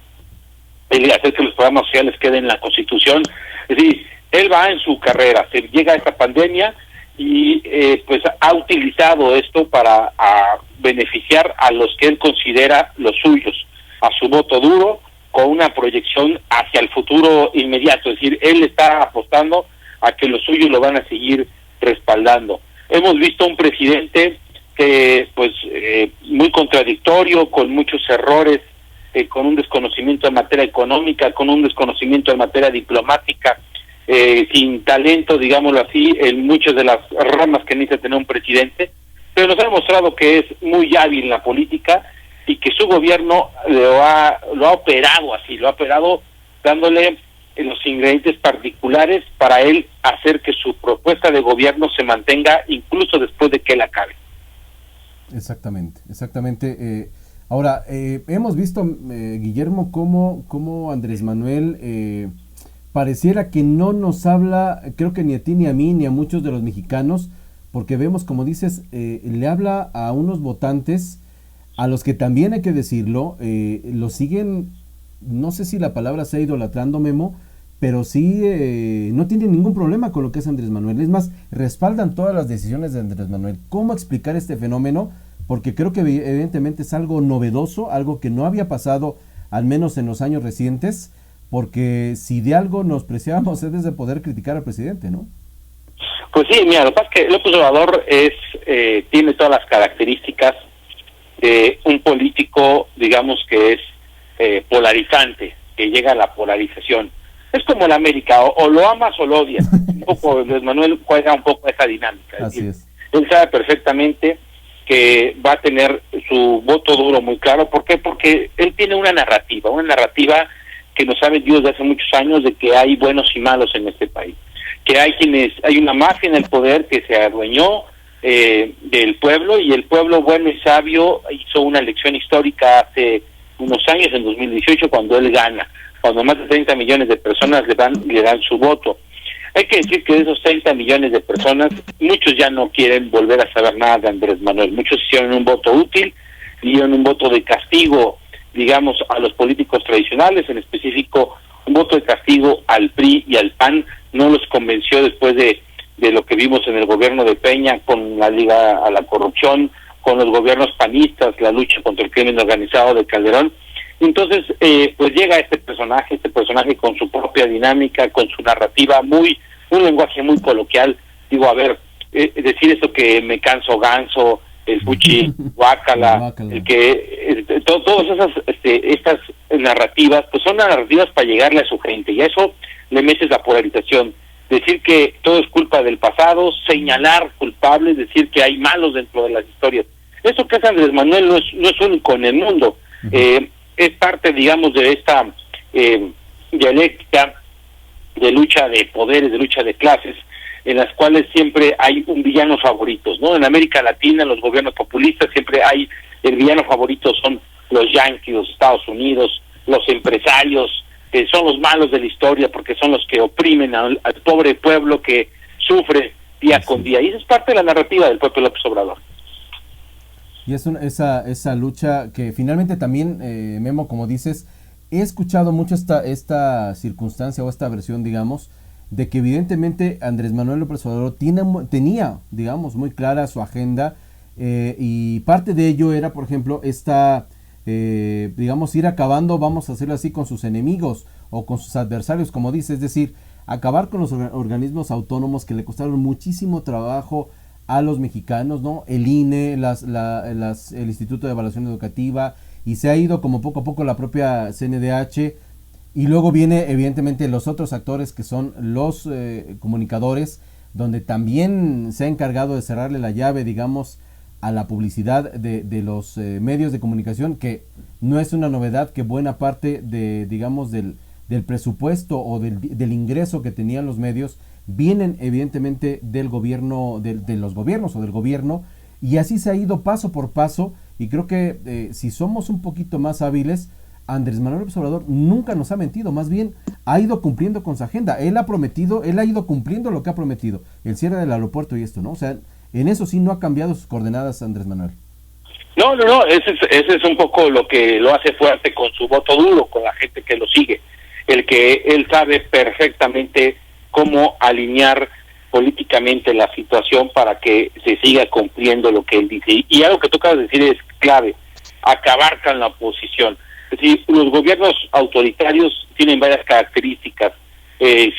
el hacer que los programas sociales queden en la Constitución. Es decir, él va en su carrera, se llega a esta pandemia y pues ha utilizado esto para beneficiar a los que él considera los suyos, a su voto duro, con una proyección hacia el futuro inmediato. Es decir, él está apostando a que los suyos lo van a seguir respaldando. Hemos visto un presidente que pues muy contradictorio, con muchos errores, con un desconocimiento en materia económica, con un desconocimiento en materia diplomática, sin talento, digámoslo así, en muchas de las ramas que necesita tener un presidente, pero nos ha demostrado que es muy hábil en la política y que su gobierno lo ha operado así, lo ha operado dándole los ingredientes particulares para él hacer que su propuesta de gobierno se mantenga incluso después de que él acabe. Exactamente. Ahora, hemos visto, Guillermo, cómo Andrés Manuel pareciera que no nos habla, creo que ni a ti ni a mí ni a muchos de los mexicanos, porque vemos, como dices, le habla a unos votantes a los que también hay que decirlo, lo siguen, no sé si la palabra sea idolatrando, Memo, pero sí no tienen ningún problema con lo que es Andrés Manuel. Es más, respaldan todas las decisiones de Andrés Manuel. ¿Cómo explicar este fenómeno? Porque creo que evidentemente es algo novedoso, algo que no había pasado, al menos en los años recientes, porque si de algo nos preciábamos es de poder criticar al presidente, ¿no? Pues sí, mira, lo que pasa es que López Obrador tiene todas las características de un político, digamos, que es polarizante, que llega a la polarización. Es como el América, o lo amas o lo odias. Un poco, Luis Manuel juega un poco esa dinámica. Así es. Él sabe perfectamente que va a tener su voto duro muy claro. ¿Por qué? Porque él tiene una narrativa que nos ha vendido desde hace muchos años de que hay buenos y malos en este país. Que hay una mafia en el poder que se adueñó del pueblo, y el pueblo bueno y sabio hizo una elección histórica hace unos años, en 2018, cuando él gana, cuando más de 30 millones de personas le dan su voto. Hay que decir que de esos 30 millones de personas, muchos ya no quieren volver a saber nada de Andrés Manuel. Muchos hicieron un voto útil dieron un voto de castigo, digamos, a los políticos tradicionales, en específico un voto de castigo al PRI y al PAN. No los convenció después de lo que vimos en el gobierno de Peña con la Liga a la Corrupción, con los gobiernos panistas, la lucha contra el crimen organizado de Calderón. Entonces, pues llega este personaje con su propia dinámica, con su narrativa, un lenguaje muy coloquial. Digo, a ver, decir eso que me canso ganso, el fuchi, guácala, el que todas estas narrativas, pues son narrativas para llegarle a su gente, y a eso le metes la polarización. Decir que todo es culpa del pasado, señalar culpables, decir que hay malos dentro de las historias. Eso que hace Andrés Manuel no es único en el mundo. Es parte, digamos, de esta dialéctica de lucha de poderes, de lucha de clases, en las cuales siempre hay un villano favorito, ¿no? En América Latina, los gobiernos populistas, siempre hay el villano favorito, son los yanquis, los Estados Unidos, los empresarios, que son los malos de la historia porque son los que oprimen al pobre pueblo que sufre día con día. Y esa es parte de la narrativa del propio López Obrador. Y es esa lucha que finalmente también, Memo, como dices, he escuchado mucho esta circunstancia o esta versión, digamos, de que evidentemente Andrés Manuel López Obrador tenía, digamos, muy clara su agenda, y parte de ello era, por ejemplo, digamos, ir acabando, vamos a hacerlo así, con sus enemigos o con sus adversarios, como dice, es decir, acabar con los organismos autónomos que le costaron muchísimo trabajo a los mexicanos, ¿no? El INE, el Instituto de Evaluación Educativa, y se ha ido como poco a poco la propia CNDH, y luego viene evidentemente los otros actores que son los comunicadores, donde también se ha encargado de cerrarle la llave, digamos, a la publicidad de los medios de comunicación, que no es una novedad que buena parte digamos, del presupuesto o del ingreso que tenían los medios vienen evidentemente del gobierno, de los gobiernos o del gobierno, y así se ha ido paso por paso, y creo que si somos un poquito más hábiles, Andrés Manuel López Obrador nunca nos ha mentido, más bien ha ido cumpliendo con su agenda. Él ha ido cumpliendo lo que ha prometido, el cierre del aeropuerto y esto, ¿no? O sea, en eso sí no ha cambiado sus coordenadas Andrés Manuel. No, ese es un poco lo que lo hace fuerte, con su voto duro, con la gente que lo sigue, el que él sabe perfectamente cómo alinear políticamente la situación para que se siga cumpliendo lo que él dice. Y algo que tú acabas de decir es clave: acabar con la oposición. Es decir, los gobiernos autoritarios tienen varias características.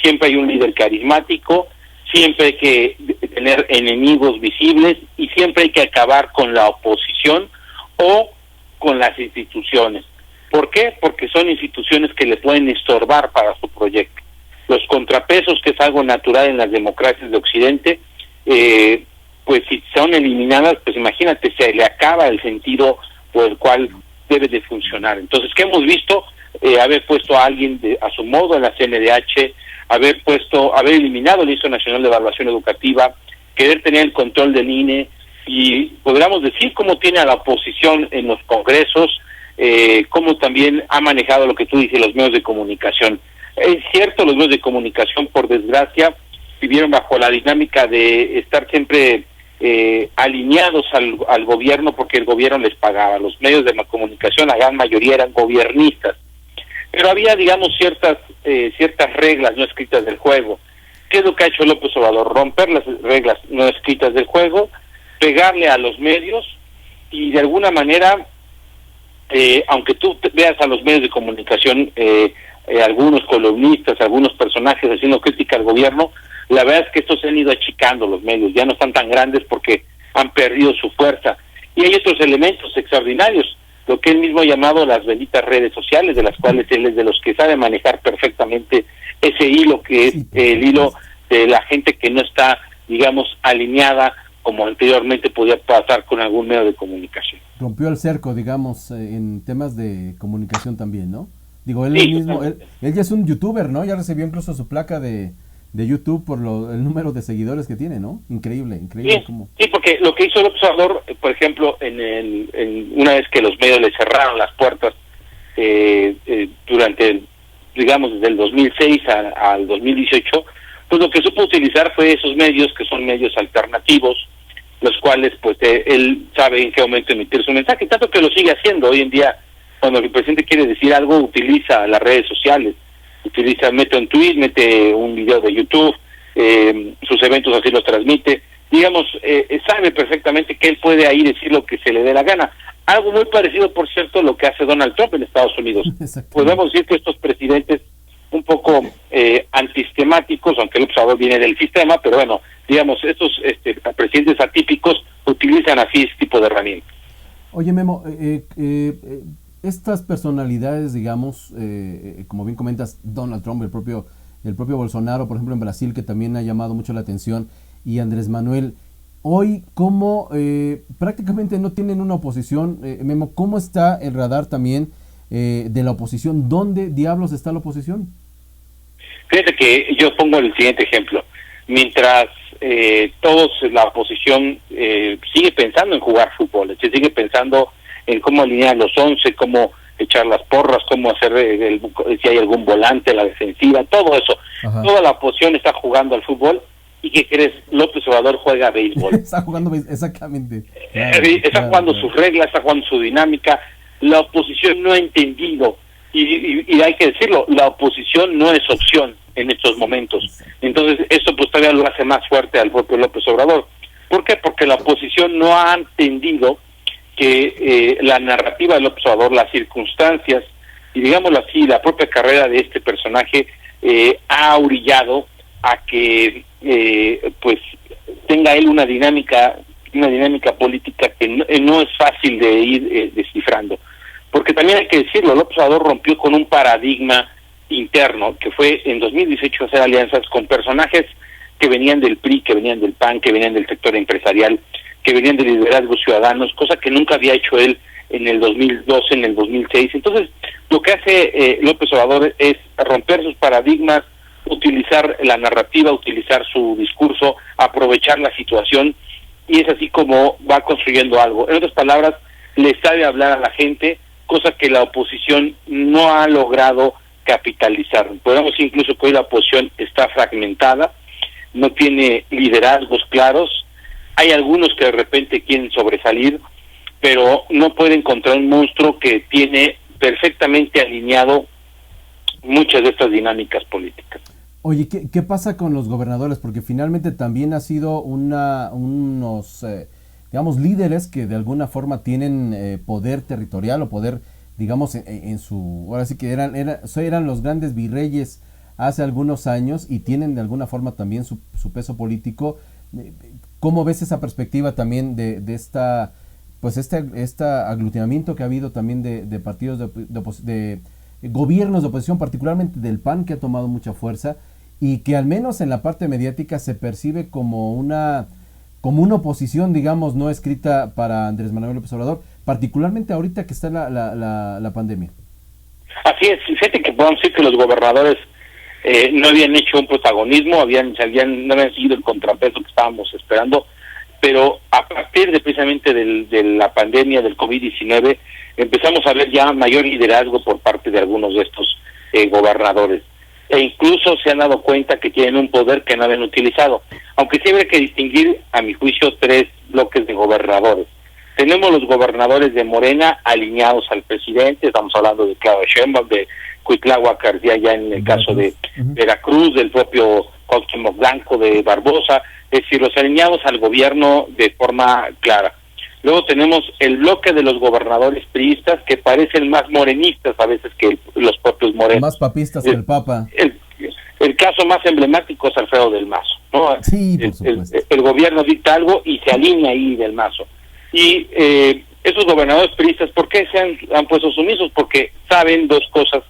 Siempre hay un líder carismático, siempre hay que tener enemigos visibles, y siempre hay que acabar con la oposición o con las instituciones. ¿Por qué? Porque son instituciones que le pueden estorbar para su proyecto. Los contrapesos, que es algo natural en las democracias de Occidente, pues si son eliminadas, pues imagínate, se le acaba el sentido por el cual debe de funcionar. Entonces, ¿qué hemos visto? Haber puesto a alguien a su modo en la CNDH, haber eliminado el Instituto Nacional de Evaluación Educativa, querer tener el control del INE, y podríamos decir cómo tiene a la oposición en los congresos, cómo también ha manejado lo que tú dices, los medios de comunicación. Es cierto, los medios de comunicación, por desgracia, vivieron bajo la dinámica de estar siempre alineados al gobierno, porque el gobierno les pagaba. Los medios de comunicación, la gran mayoría, eran gobiernistas, pero había, digamos, ciertas reglas no escritas del juego. ¿Qué es lo que ha hecho López Obrador? Romper las reglas no escritas del juego, pegarle a los medios, y de alguna manera, aunque tú veas a los medios de comunicación, algunos columnistas, algunos personajes haciendo crítica al gobierno, la verdad es que estos se han ido achicando, los medios ya no están tan grandes porque han perdido su fuerza. Y hay otros elementos extraordinarios, lo que él mismo ha llamado las benditas redes sociales, de las cuales él es de los que sabe manejar perfectamente ese hilo, que es el hilo de la gente que no está, digamos, alineada como anteriormente podía pasar con algún medio de comunicación. Rompió el cerco, digamos, en temas de comunicación también, ¿no? Digo, él sí, mismo, él ya es un youtuber, ¿no? Ya recibió incluso su placa de YouTube por el número de seguidores que tiene, ¿no? Increíble. Sí, Cómo... sí, porque lo que hizo el observador, por ejemplo, una vez que los medios le cerraron las puertas durante, digamos, desde el 2006 al 2018, pues lo que supo utilizar fue esos medios, que son medios alternativos, los cuales pues él sabe en qué momento emitir su mensaje, tanto que lo sigue haciendo hoy en día. Cuando el presidente quiere decir algo, utiliza las redes sociales, mete un tweet, mete un video de YouTube, sus eventos así los transmite, digamos, sabe perfectamente que él puede ahí decir lo que se le dé la gana. Algo muy parecido, por cierto, a lo que hace Donald Trump en Estados Unidos. Podemos decir que estos presidentes un poco antistemáticos, aunque el observador viene del sistema, pero bueno, digamos, estos presidentes atípicos utilizan así este tipo de herramientas. Oye, Memo, estas personalidades, digamos, como bien comentas, Donald Trump, el propio Bolsonaro, por ejemplo, en Brasil, que también ha llamado mucho la atención, y Andrés Manuel, hoy, ¿cómo prácticamente no tienen una oposición? Memo, ¿cómo está el radar también de la oposición? ¿Dónde diablos está la oposición? Fíjate que yo pongo el siguiente ejemplo. Mientras todos, la oposición sigue pensando en jugar fútbol, se sigue pensando en cómo alinear los 11, cómo echar las porras, cómo hacer si hay algún volante, la defensiva, todo eso. Ajá. Toda la oposición está jugando al fútbol. ¿Y qué crees? López Obrador juega béisbol. Está jugando exactamente. Está jugando sus reglas, está jugando su dinámica. La oposición no ha entendido, y hay que decirlo, la oposición no es opción en estos momentos. Entonces, esto pues todavía lo hace más fuerte al propio López Obrador. ¿Por qué? Porque la oposición no ha entendido que la narrativa de López Obrador, las circunstancias, y digámoslo así, la propia carrera de este personaje ha orillado a que pues tenga él una dinámica política que no es fácil de ir descifrando. Porque también hay que decirlo, López Obrador rompió con un paradigma interno, que fue en 2018 hacer alianzas con personajes que venían del PRI, que venían del PAN, que venían del sector empresarial, que venían de liderazgos ciudadanos, cosa que nunca había hecho él en el 2012, en el 2006. Entonces, lo que hace López Obrador es romper sus paradigmas, utilizar la narrativa, utilizar su discurso, aprovechar la situación, y es así como va construyendo algo. En otras palabras, le sabe hablar a la gente, cosa que la oposición no ha logrado capitalizar. Podemos decir incluso que hoy la oposición está fragmentada, no tiene liderazgos claros, hay algunos que de repente quieren sobresalir, pero no puede encontrar un monstruo que tiene perfectamente alineado muchas de estas dinámicas políticas. Oye, ¿qué pasa con los gobernadores? Porque finalmente también ha sido unos, digamos, líderes que de alguna forma tienen poder territorial o poder, digamos, en su... Ahora sí que eran los grandes virreyes hace algunos años y tienen de alguna forma también su peso político. ¿Cómo ves esa perspectiva también de esta, pues este aglutinamiento que ha habido también de partidos de gobiernos de oposición, particularmente del PAN, que ha tomado mucha fuerza y que al menos en la parte mediática se percibe como una oposición, digamos, no escrita para Andrés Manuel López Obrador, particularmente ahorita que está la pandemia? Así es, fíjate que podemos decir que los gobernadores no habían hecho un protagonismo, no habían seguido el contrapeso que estábamos esperando, pero a partir de precisamente de la pandemia del COVID-19 empezamos a ver ya mayor liderazgo por parte de algunos de estos gobernadores, e incluso se han dado cuenta que tienen un poder que no habían utilizado, aunque sí habría que distinguir, a mi juicio, tres bloques de gobernadores. Tenemos los gobernadores de Morena alineados al presidente, estamos hablando de Claudia Sheinbaum, de Cuitláhuac García, ya en el caso de Veracruz, del propio Cuauhtémoc Blanco, de Barbosa, es decir, los alineados al gobierno de forma clara. Luego tenemos el bloque de los gobernadores priistas, que parecen más morenistas a veces que los propios morenos. Más papistas que el Papa. El caso más emblemático es Alfredo del Mazo, ¿no? Sí, por supuesto. El gobierno dicta algo y se alinea ahí del Mazo. Y esos gobernadores priistas, ¿por qué se han puesto sumisos? Porque saben dos cosas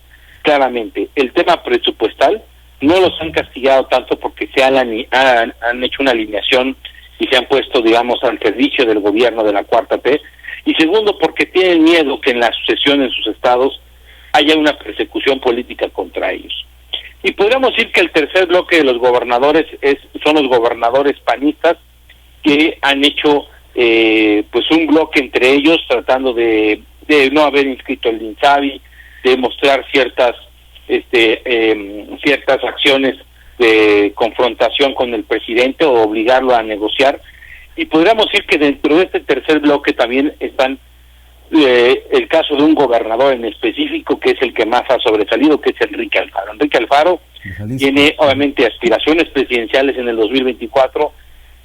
claramente. El tema presupuestal, no los han castigado tanto porque han hecho una alineación y se han puesto, digamos, al servicio del gobierno de la Cuarta T. Y segundo, porque tienen miedo que en la sucesión en sus estados haya una persecución política contra ellos. Y podríamos decir que el tercer bloque de los gobernadores son los gobernadores panistas, que han hecho pues un bloque entre ellos tratando de no haber inscrito el INSABI, de mostrar ciertas acciones de confrontación con el presidente o obligarlo a negociar, Y podríamos decir que dentro de este tercer bloque también están el caso de un gobernador en específico, que es el que más ha sobresalido, que es Enrique Alfaro. Enrique Alfaro tiene obviamente aspiraciones presidenciales en el 2024,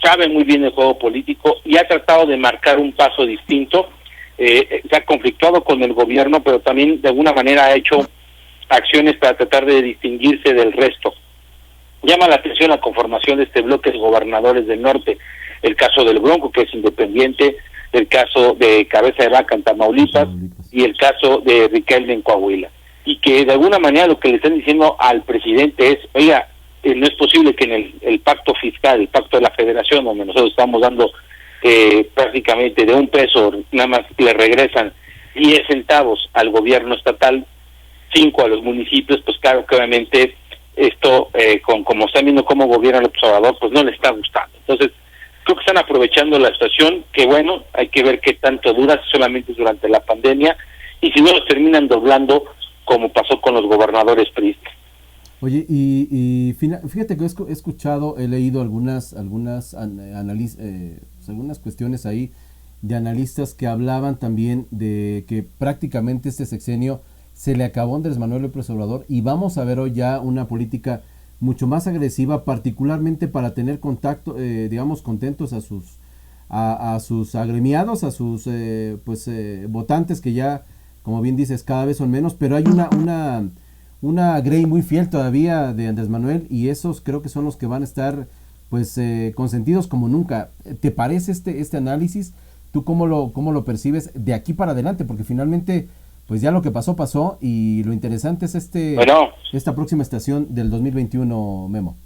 sabe muy bien el juego político y ha tratado de marcar un paso distinto. Se ha conflictuado con el gobierno, pero también de alguna manera ha hecho acciones para tratar de distinguirse del resto. Llama la atención la conformación de este bloque de gobernadores del norte, el caso del Bronco, que es independiente, el caso de Cabeza de Vaca en Tamaulipas y el caso de Riquelme en Coahuila. Y que de alguna manera lo que le están diciendo al presidente es, oiga, no es posible que en el pacto fiscal, el pacto de la federación, donde nosotros estamos dando prácticamente de $1, nada más le regresan 10 centavos al gobierno estatal, 5 a los municipios, pues claro que obviamente esto, como están viendo cómo gobierna el observador, pues no le está gustando. Entonces, creo que están aprovechando la situación, que bueno, hay que ver qué tanto dura, si solamente es durante la pandemia, y si no los terminan doblando, como pasó con los gobernadores priistas. Oye, y fíjate que he escuchado, he leído algunas cuestiones ahí de analistas que hablaban también de que prácticamente este sexenio se le acabó a Andrés Manuel López Obrador y vamos a ver hoy ya una política mucho más agresiva, particularmente para tener contacto, digamos, contentos a sus agremiados, a sus votantes que ya, como bien dices, cada vez son menos, pero hay una grey muy fiel todavía de Andrés Manuel y esos creo que son los que van a estar consentidos como nunca. ¿Te parece este análisis? ¿Tú cómo lo percibes de aquí para adelante? Porque finalmente pues ya lo que pasó y lo interesante es esta próxima estación del 2021, Memo.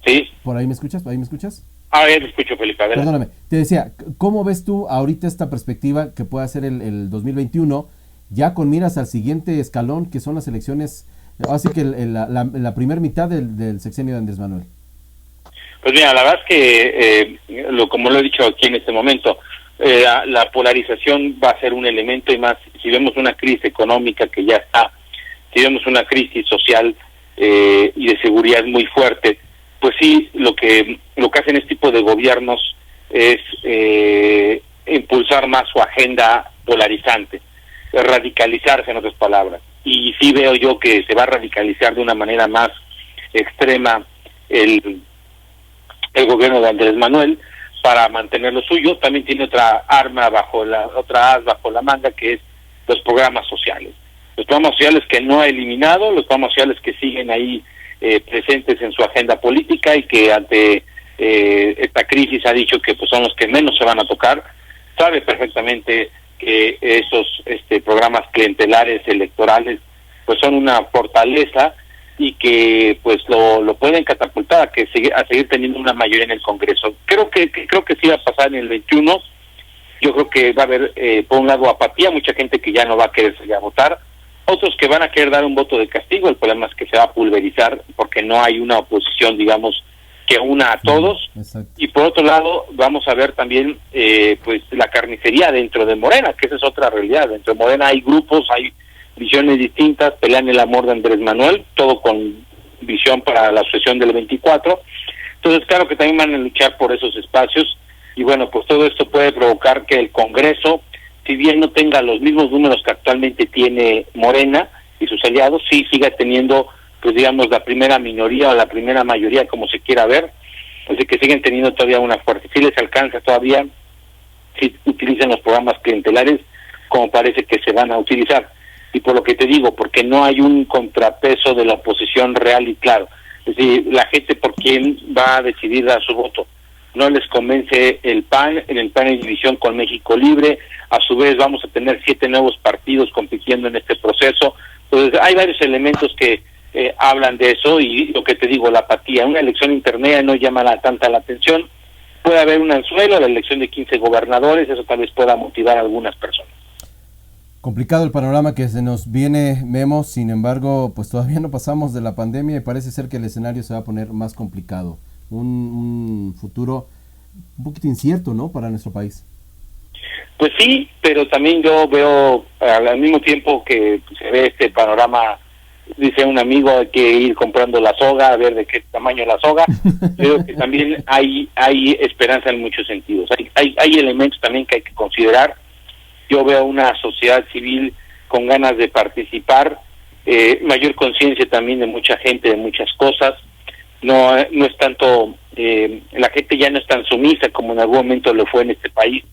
Sí. ¿Por ahí me escuchas? ¿Ahí me escuchas? Ah, ya te escucho, Felipe. Perdóname. Te decía, ¿cómo ves tú ahorita esta perspectiva que pueda ser el 2021, ya con miras al siguiente escalón, que son las elecciones, así que la primera mitad del sexenio de Andrés Manuel? Pues mira, la verdad es que, como lo he dicho aquí en este momento, la polarización va a ser un elemento, y más si vemos una crisis económica que ya está, si vemos una crisis social y de seguridad muy fuerte, pues sí, lo que hacen este tipo de gobiernos es impulsar más su agenda polarizante, radicalizarse, en otras palabras. Y sí veo yo que se va a radicalizar de una manera más extrema el gobierno de Andrés Manuel para mantener lo suyo. También tiene otra as bajo la manga, que es los programas sociales. Los programas sociales que no ha eliminado, los programas sociales que siguen ahí presentes en su agenda política y que ante esta crisis ha dicho que pues son los que menos se van a tocar. Sabe perfectamente que esos programas clientelares electorales pues son una fortaleza y que pues lo pueden catapultar a seguir teniendo una mayoría en el Congreso. Creo que sí va a pasar en el 21. Yo creo que va a haber por un lado apatía, mucha gente que ya no va a querer salir a votar, otros que van a querer dar un voto de castigo. El problema es que se va a pulverizar porque no hay una oposición, digamos, que una a todos. Exacto. Y por otro lado vamos a ver también pues la carnicería dentro de Morena, que esa es otra realidad. Dentro de Morena hay grupos, hay visiones distintas, pelean el amor de Andrés Manuel, todo con visión para la sucesión del 24. Entonces claro que también van a luchar por esos espacios, y bueno, pues todo esto puede provocar que el Congreso, si bien no tenga los mismos números que actualmente tiene Morena y sus aliados, sí siga teniendo, pues digamos, la primera minoría o la primera mayoría, como se quiera ver. Así que siguen teniendo todavía una fuerte, si les alcanza todavía, si utilizan los programas clientelares como parece que se van a utilizar. Y por lo que te digo, porque no hay un contrapeso de la oposición real y claro. Es decir, la gente por quién va a decidir dar su voto. No les convence el PAN, en el PAN hay división con México Libre, a su vez vamos a tener 7 nuevos partidos compitiendo en este proceso. Entonces hay varios elementos que hablan de eso, y lo que te digo, la apatía. Una elección intermedia no llama tanta la atención. Puede haber un anzuelo, la elección de 15 gobernadores, eso tal vez pueda motivar a algunas personas. Complicado el panorama que se nos viene, Memo, sin embargo, pues todavía no pasamos de la pandemia y parece ser que el escenario se va a poner más complicado. Un futuro un poquito incierto, ¿no?, para nuestro país. Pues sí, pero también yo veo al mismo tiempo que se ve este panorama dice un amigo, hay que ir comprando la soga, a ver de qué tamaño la soga. Creo que también hay esperanza en muchos sentidos. Hay elementos también que hay que considerar. Yo veo una sociedad civil con ganas de participar, mayor conciencia también de mucha gente, de muchas cosas. No es tanto, la gente ya no es tan sumisa como en algún momento lo fue en este país.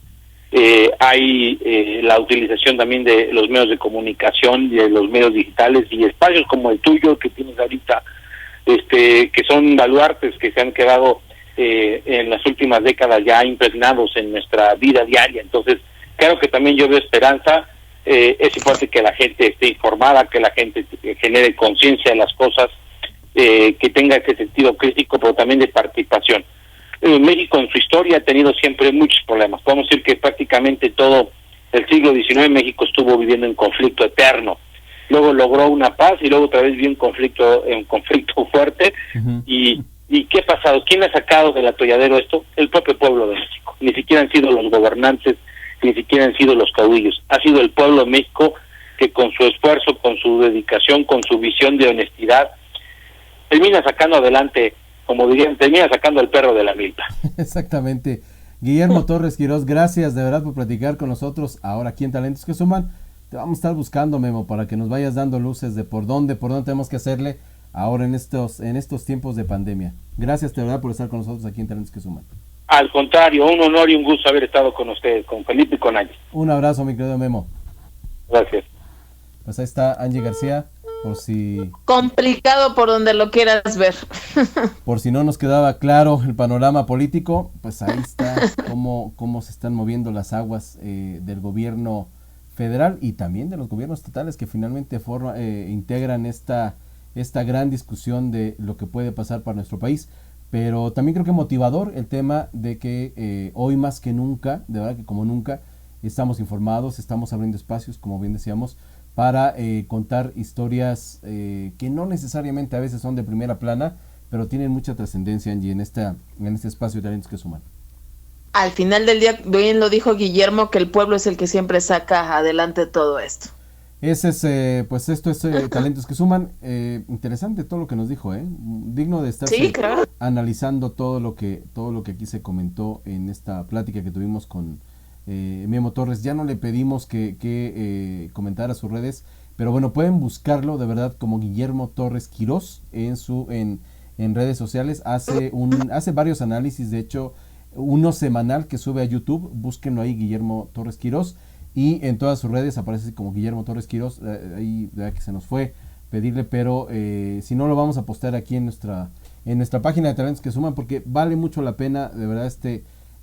Hay la utilización también de los medios de comunicación, de los medios digitales y espacios como el tuyo que tienes ahorita, que son baluartes que se han quedado en las últimas décadas ya impregnados en nuestra vida diaria. Entonces, claro que también yo veo esperanza. Es importante que la gente esté informada, que la gente genere conciencia de las cosas, que tenga ese sentido crítico, pero también de participación. México en su historia ha tenido siempre muchos problemas. Podemos decir que prácticamente todo el siglo XIX México estuvo viviendo en conflicto eterno. Luego logró una paz y luego otra vez vivió un conflicto fuerte. Uh-huh. ¿Y qué ha pasado? ¿Quién ha sacado del atolladero esto? El propio pueblo de México. Ni siquiera han sido los gobernantes, ni siquiera han sido los caudillos. Ha sido el pueblo de México que con su esfuerzo, con su dedicación, con su visión de honestidad, termina sacando adelante, como dirían, termina sacando al perro de la milpa. Exactamente. Guillermo Torres Quirós, gracias de verdad por platicar con nosotros ahora aquí en Talentos que Suman. Te vamos a estar buscando, Memo, para que nos vayas dando luces de por dónde tenemos que hacerle ahora en estos tiempos de pandemia. Gracias de verdad por estar con nosotros aquí en Talentos que Suman. Al contrario, un honor y un gusto haber estado con ustedes, con Felipe y con Angie. Un abrazo, mi querido Memo. Gracias. Pues ahí está Angie García, por si... Complicado por donde lo quieras ver. Por si no nos quedaba claro el panorama político, pues ahí está cómo se están moviendo las aguas del gobierno federal y también de los gobiernos estatales que finalmente integran esta gran discusión de lo que puede pasar para nuestro país. Pero también creo que motivador el tema de que hoy más que nunca, de verdad que como nunca, estamos informados, estamos abriendo espacios, como bien decíamos, para contar historias que no necesariamente a veces son de primera plana, pero tienen mucha trascendencia, Angie, en este espacio de Talentos que Suman. Al final del día, bien lo dijo Guillermo, que el pueblo es el que siempre saca adelante todo esto. Ese es, pues esto es Talentos que Suman. Interesante todo lo que nos dijo, digno de estar analizando todo lo que aquí se comentó en esta plática que tuvimos con Memo Torres. Ya no le pedimos que comentara sus redes, pero bueno, pueden buscarlo de verdad como Guillermo Torres Quirós en redes sociales. Hace varios análisis, de hecho, uno semanal que sube a YouTube. Búsquenlo ahí, Guillermo Torres Quirós. Y en todas sus redes aparece como Guillermo Torres Quirós. Ahí de que se nos fue pedirle, pero si no lo vamos a postear aquí en nuestra página de Talentos que Suman, porque vale mucho la pena, de verdad,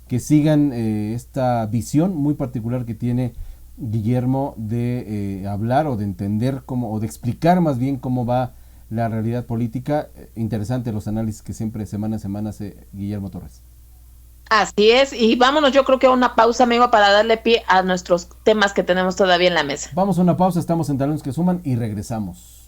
que sigan esta visión muy particular que tiene Guillermo de hablar o de entender o de explicar más bien cómo va la realidad política. Interesante los análisis que siempre semana a semana hace Guillermo Torres. Así es, y vámonos yo creo que a una pausa, amigo, para darle pie a nuestros temas que tenemos todavía en la mesa. Vamos a una pausa, estamos en Talentos que Suman y regresamos.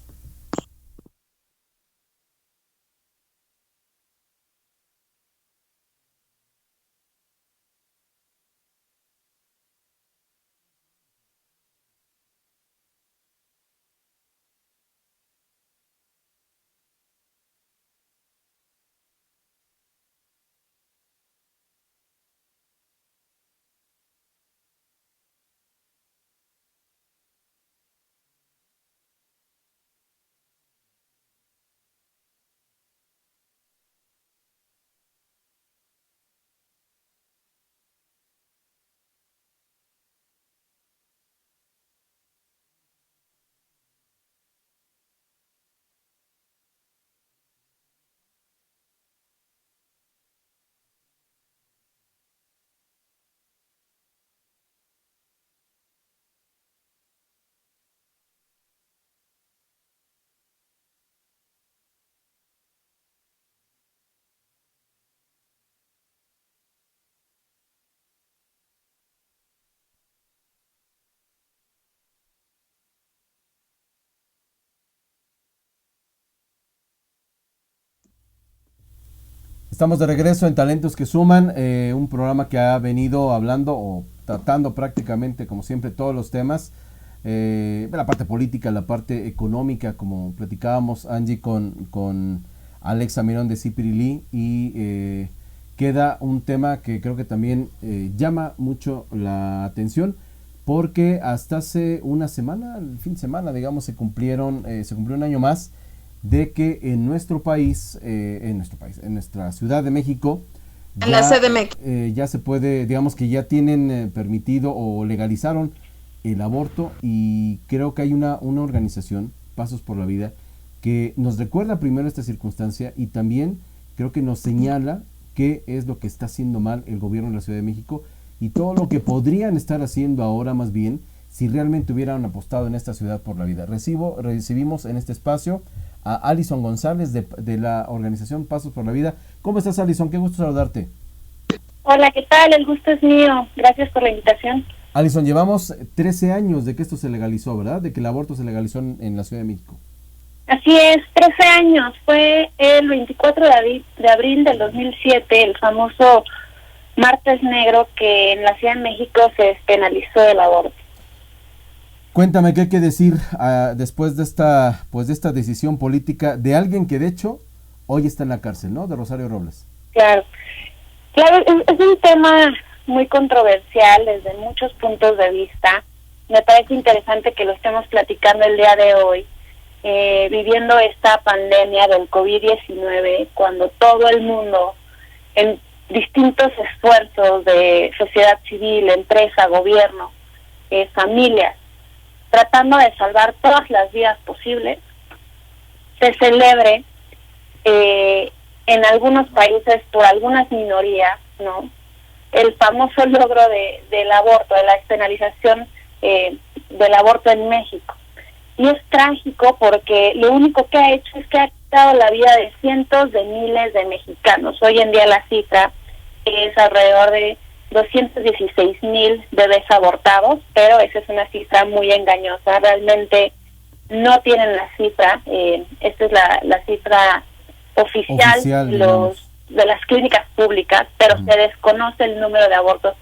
Estamos de regreso en Talentos que Suman, un programa que ha venido hablando o tratando prácticamente, como siempre, todos los temas la parte política, la parte económica, como platicábamos, Angie, con Alexa Mirón de Ciprilí, y queda un tema que creo que también llama mucho la atención, porque hasta hace una semana, el fin de semana, digamos, se cumplió un año más de que en nuestro país, en nuestra Ciudad de México, en la CDMX, ya se puede, digamos que ya tienen permitido o legalizaron el aborto, y creo que hay una organización, Pasos por la Vida, que nos recuerda primero esta circunstancia, y también creo que nos señala qué es lo que está haciendo mal el gobierno de la Ciudad de México y todo lo que podrían estar haciendo ahora, más bien, si realmente hubieran apostado en esta Ciudad por la Vida. Recibimos en este espacio a Alison González de la organización Pasos por la Vida. ¿Cómo estás, Alison? Qué gusto saludarte. Hola, ¿qué tal? El gusto es mío. Gracias por la invitación. Alison, llevamos 13 años de que esto se legalizó, ¿verdad? De que el aborto se legalizó en la Ciudad de México. Así es, 13 años. Fue el 24 de abril del 2007, el famoso Martes Negro, que en la Ciudad de México se despenalizó el aborto. Cuéntame, ¿qué hay que decir después de esta decisión política de alguien que de hecho hoy está en la cárcel, ¿no? De Rosario Robles. Claro, es un tema muy controversial desde muchos puntos de vista. Me parece interesante que lo estemos platicando el día de hoy, viviendo esta pandemia del COVID-19, cuando todo el mundo, en distintos esfuerzos de sociedad civil, empresa, gobierno, familias, tratando de salvar todas las vidas posibles, se celebre en algunos países por algunas minorías, ¿no?, el famoso logro del aborto, de la despenalización del aborto en México. Y es trágico porque lo único que ha hecho es que ha quitado la vida de cientos de miles de mexicanos. Hoy en día la cifra es alrededor de 216,000 bebés abortados, pero esa es una cifra muy engañosa. Realmente no tienen la cifra. Esta es la cifra oficial de las clínicas públicas, pero se desconoce el número de abortos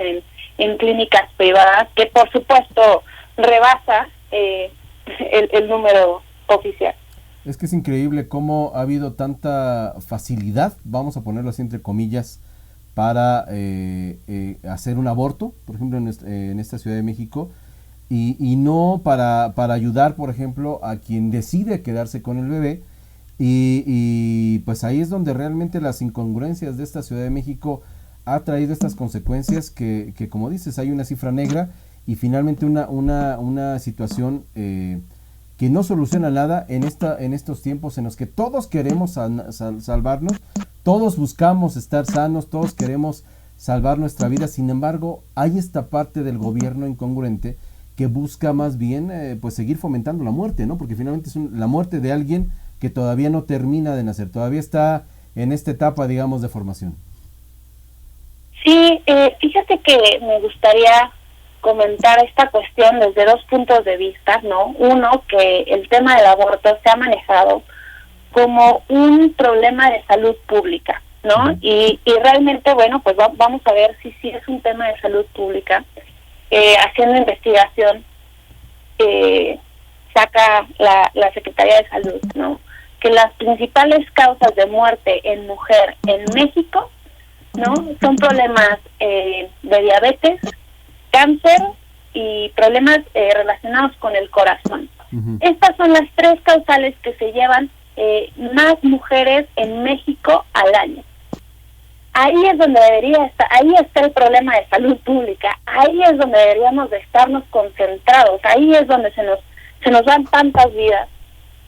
en clínicas privadas, que por supuesto rebasa el número oficial. Es que es increíble cómo ha habido tanta facilidad, vamos a ponerlo así entre comillas, para hacer un aborto, por ejemplo, en esta Ciudad de México, y no para ayudar, por ejemplo, a quien decide quedarse con el bebé. Y pues ahí es donde realmente las incongruencias de esta Ciudad de México ha traído estas consecuencias que como dices, hay una cifra negra y finalmente una situación que no soluciona nada en estos tiempos en los que todos queremos salvarnos, todos buscamos estar sanos, todos queremos salvar nuestra vida. Sin embargo, hay esta parte del gobierno incongruente que busca más bien pues seguir fomentando la muerte, ¿no? Porque finalmente es la muerte de alguien que todavía no termina de nacer, todavía está en esta etapa, digamos, de formación. Sí, fíjate que me gustaría comentar esta cuestión desde dos puntos de vista, ¿no? Uno, que el tema del aborto se ha manejado como un problema de salud pública, ¿no? Y realmente, bueno, pues vamos a ver si sí es un tema de salud pública. Haciendo investigación, saca la Secretaría de Salud, ¿no?, que las principales causas de muerte en mujer en México, ¿no?, son problemas de diabetes, cáncer y problemas relacionados con el corazón. Estas son las tres causales que se llevan más mujeres en México al año. Ahí es donde ahí está el problema de salud pública, ahí es donde deberíamos de estarnos concentrados, ahí es donde se nos van tantas vidas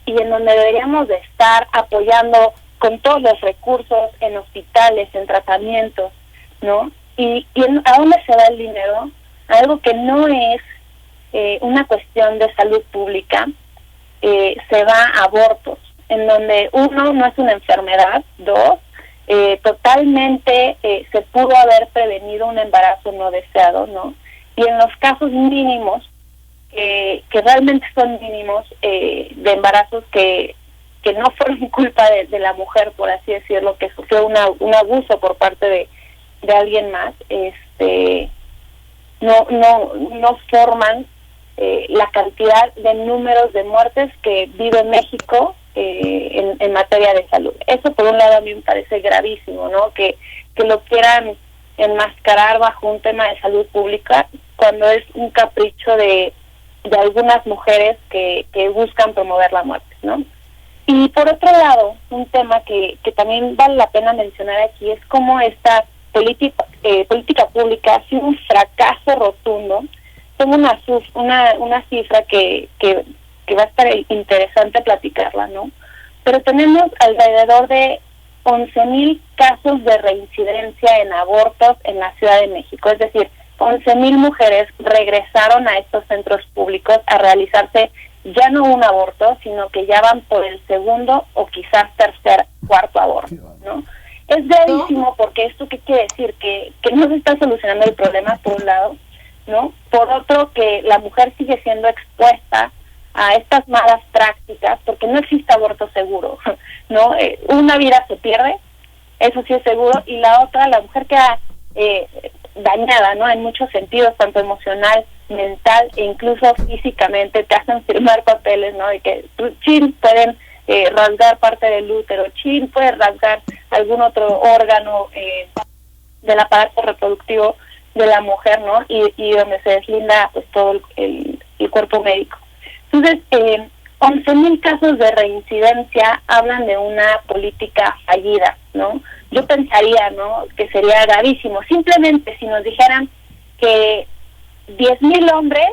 y en donde deberíamos de estar apoyando con todos los recursos en hospitales, en tratamientos, ¿no? Y ¿a dónde se va el dinero? Algo que no es una cuestión de salud pública, se va a abortos, en donde uno, no es una enfermedad, dos, totalmente se pudo haber prevenido un embarazo no deseado, ¿no? Y en los casos mínimos, que realmente son mínimos, de embarazos que no fueron culpa de la mujer, por así decirlo, que sufrió un abuso por parte de alguien más, no forman la cantidad de números de muertes que vive México en materia de salud. Eso por un lado a mí me parece gravísimo, ¿no? Que lo quieran enmascarar bajo un tema de salud pública cuando es un capricho de algunas mujeres que buscan promover la muerte, ¿no? Y por otro lado, un tema que también vale la pena mencionar aquí es cómo esta política pública ha sido un fracaso rotundo. Tengo una cifra que va a estar interesante platicarla, ¿no? Pero tenemos alrededor de 11,000 casos de reincidencia en abortos en la Ciudad de México, es decir, 11,000 mujeres regresaron a estos centros públicos a realizarse ya no un aborto, sino que ya van por el segundo o quizás tercer, cuarto aborto, ¿no? Es gravísimo porque esto qué quiere decir, que no se está solucionando el problema por un lado, ¿no? Por otro, que la mujer sigue siendo expuesta a estas malas prácticas porque no existe aborto seguro, ¿no? Una vida se pierde, eso sí es seguro, y la otra, la mujer queda dañada, ¿no? En muchos sentidos, tanto emocional, mental e incluso físicamente. Te hacen firmar papeles, ¿no? De que pueden rasgar parte del útero, puede rasgar algún otro órgano del aparato reproductivo de la mujer, ¿no? Y donde se deslinda pues todo el cuerpo médico. Entonces, 11,000 casos de reincidencia hablan de una política fallida, ¿no? Yo pensaría, ¿no?, que sería gravísimo. Simplemente si nos dijeran que 10,000 hombres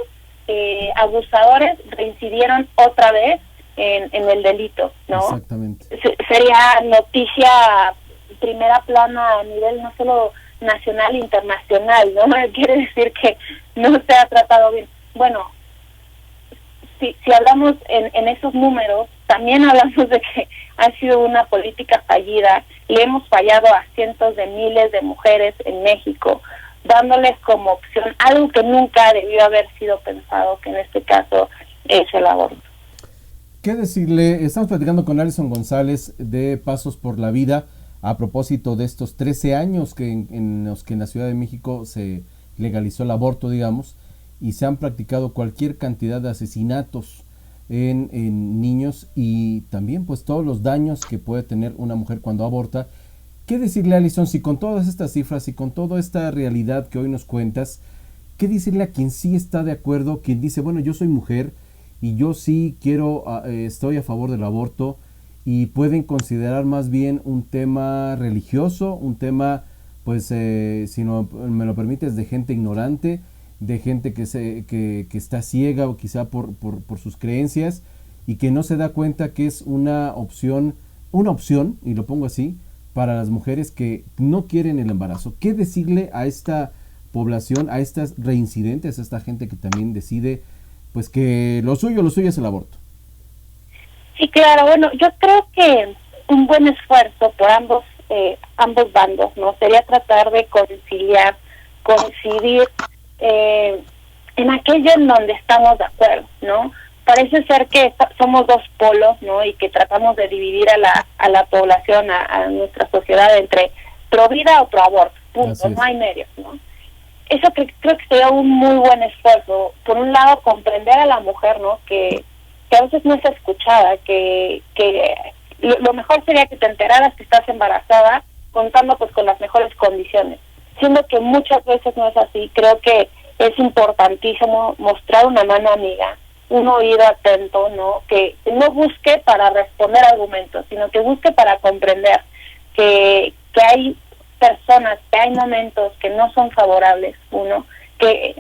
abusadores reincidieron otra vez en el delito, ¿no? Exactamente. Sería noticia primera plana a nivel no solo nacional, internacional, ¿no? Quiere decir que no se ha tratado bien. Bueno, si hablamos en esos números, también hablamos de que ha sido una política fallida. Le hemos fallado a cientos de miles de mujeres en México, dándoles como opción algo que nunca debió haber sido pensado, que en este caso es el aborto. ¿Qué decirle? Estamos platicando con Alison González de Pasos por la Vida a propósito de estos 13 años en los que en la Ciudad de México se legalizó el aborto, digamos, y se han practicado cualquier cantidad de asesinatos en niños y también pues todos los daños que puede tener una mujer cuando aborta. ¿Qué decirle, Alison, si con todas estas cifras y con toda esta realidad que hoy nos cuentas, qué decirle a quien sí está de acuerdo, quien dice, bueno, yo soy mujer y yo sí estoy a favor del aborto, y pueden considerar más bien un tema religioso, un tema, pues, si no me lo permites, de gente ignorante, de gente que está ciega o quizá por sus creencias y que no se da cuenta que es una opción, y lo pongo así, para las mujeres que no quieren el embarazo? ¿Qué decirle a esta población, a estas reincidentes, a esta gente que también decide pues que lo suyo es el aborto? Sí, claro. Bueno, yo creo que un buen esfuerzo por ambos bandos, ¿no?, sería tratar de coincidir en aquello en donde estamos de acuerdo, ¿no? Parece ser que somos dos polos, ¿no?, y que tratamos de dividir a la población, a nuestra sociedad, entre pro vida o pro aborto, punto, no hay medios, ¿no? Eso creo que sería un muy buen esfuerzo. Por un lado, comprender a la mujer, ¿no?, que a veces no es escuchada, que lo mejor sería que te enteraras que estás embarazada contando pues con las mejores condiciones, siendo que muchas veces no es así. Creo que es importantísimo mostrar una mano amiga, un oído atento, ¿no?, que no busque para responder argumentos, sino que busque para comprender que hay personas, que hay momentos que no son favorables, que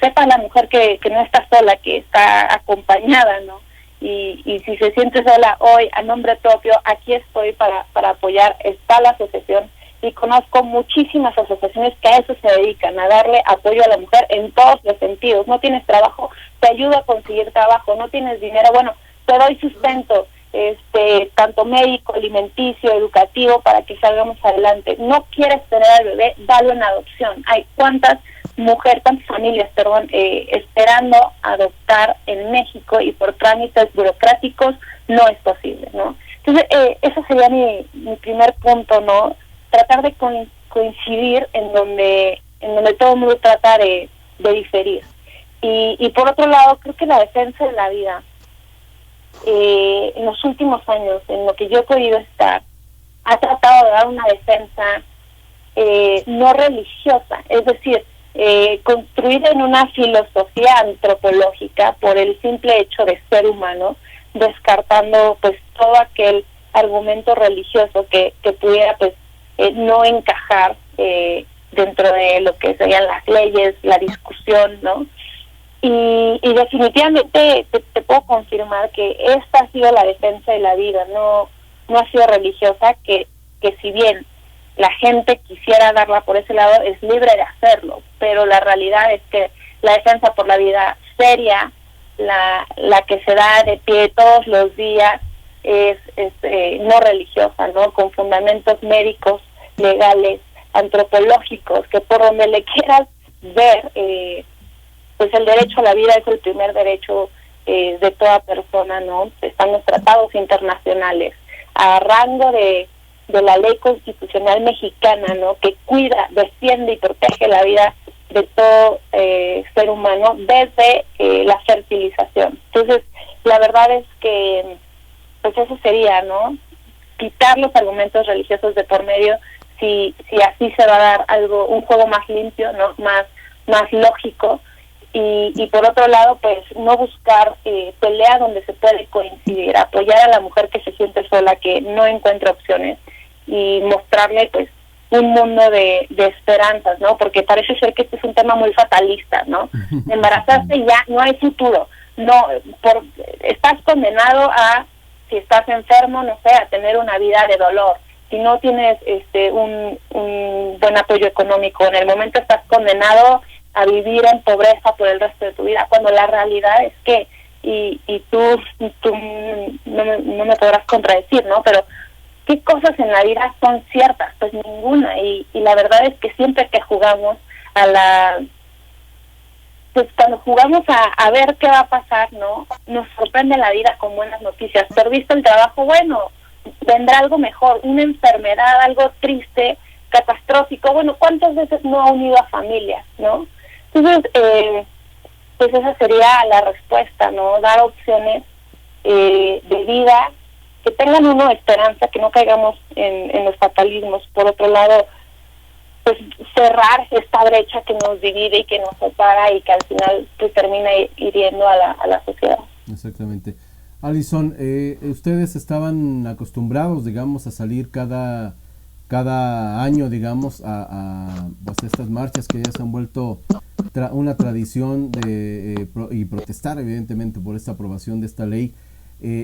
sepa la mujer que no está sola, que está acompañada, ¿no? Y si se siente sola hoy, a nombre propio, aquí estoy para apoyar. Está la asociación, y conozco muchísimas asociaciones que a eso se dedican, a darle apoyo a la mujer en todos los sentidos. No tienes trabajo, te ayudo a conseguir trabajo. No tienes dinero, bueno, te doy sustento, tanto médico, alimenticio, educativo, para que salgamos adelante. No quieres tener al bebé, dalo en adopción. Hay cuántas familias, esperando adoptar en México, y por trámites burocráticos no es posible, ¿no? Entonces, ese sería mi primer punto, ¿no? Tratar de coincidir en donde todo el mundo trata de diferir. Y por otro lado, creo que la defensa de la vida, en los últimos años, en lo que yo he podido estar, ha tratado de dar una defensa no religiosa, es decir, construida en una filosofía antropológica por el simple hecho de ser humano, descartando pues todo aquel argumento religioso que pudiera pues no encajar dentro de lo que serían las leyes, la discusión, ¿no? Y definitivamente te puedo confirmar que esta ha sido la defensa de la vida, no ha sido religiosa, que si bien la gente quisiera darla por ese lado, es libre de hacerlo, pero la realidad es que la defensa por la vida seria, la que se da de pie todos los días, es no religiosa, ¿no? Con fundamentos médicos, legales, antropológicos, que por donde le quieras ver, pues el derecho a la vida es el primer derecho de toda persona, ¿no? Están los tratados internacionales a rango de la ley constitucional mexicana, ¿no? Que cuida, defiende y protege la vida de todo ser humano desde la fertilización. Entonces, la verdad es que pues eso sería, ¿no? Quitar los argumentos religiosos de por medio, si así se va a dar algo, un juego más limpio, ¿no? Más lógico. Y por otro lado, pues no buscar pelea donde se puede coincidir, apoyar a la mujer que se siente sola, que no encuentra opciones, y mostrarle pues un mundo de esperanzas, ¿no? Porque parece ser que este es un tema muy fatalista, ¿no? Embarazarse ya no hay futuro, no, estás condenado a, si estás enfermo, no sé, a tener una vida de dolor. Si no tienes un buen apoyo económico, en el momento estás condenado a vivir en pobreza por el resto de tu vida, cuando la realidad es que, y tú no me podrás contradecir, ¿no? Pero ¿qué cosas en la vida son ciertas? Pues ninguna, y la verdad es que siempre que jugamos pues cuando jugamos a ver qué va a pasar, ¿no? Nos sorprende la vida con buenas noticias. Perdiste el trabajo, bueno, vendrá algo mejor, una enfermedad, algo triste, catastrófico. Bueno, ¿cuántas veces no ha unido a familias, no? Entonces, pues esa sería la respuesta, ¿no? Dar opciones de vida que tengan uno esperanza, que no caigamos en los fatalismos. Por otro lado, pues cerrar esta brecha que nos divide y que nos separa y que al final pues termina hiriendo a la sociedad. Exactamente. Alison, ustedes estaban acostumbrados, digamos, a salir cada año, digamos, a pues estas marchas que ya se han vuelto una tradición y protestar, evidentemente, por esta aprobación de esta ley.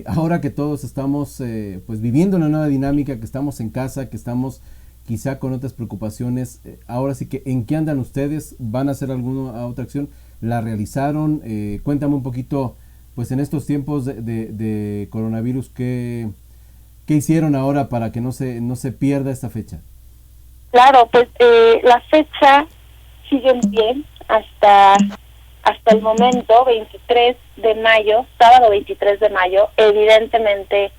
Ahora que todos estamos pues viviendo una nueva dinámica, que estamos en casa, que estamos quizá con otras preocupaciones, ahora sí que, ¿en qué andan ustedes? ¿Van a hacer alguna otra acción? ¿La realizaron? Cuéntame un poquito, pues en estos tiempos de coronavirus, ¿qué hicieron ahora para que no se pierda esta fecha? Claro, pues la fecha sigue en pie hasta el momento, 23 de mayo, sábado 23 de mayo. Evidentemente,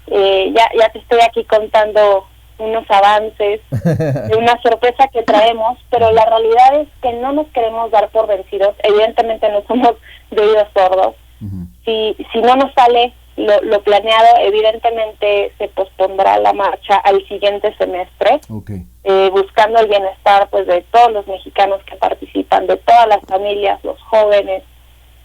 ya te estoy aquí contando unos avances de una sorpresa que traemos, pero la realidad es que no nos queremos dar por vencidos. Evidentemente no somos de oídos sordos. Uh-huh. Si no nos sale lo planeado, evidentemente se pospondrá la marcha al siguiente semestre, okay. Buscando el bienestar pues de todos los mexicanos que participan, de todas las familias, los jóvenes,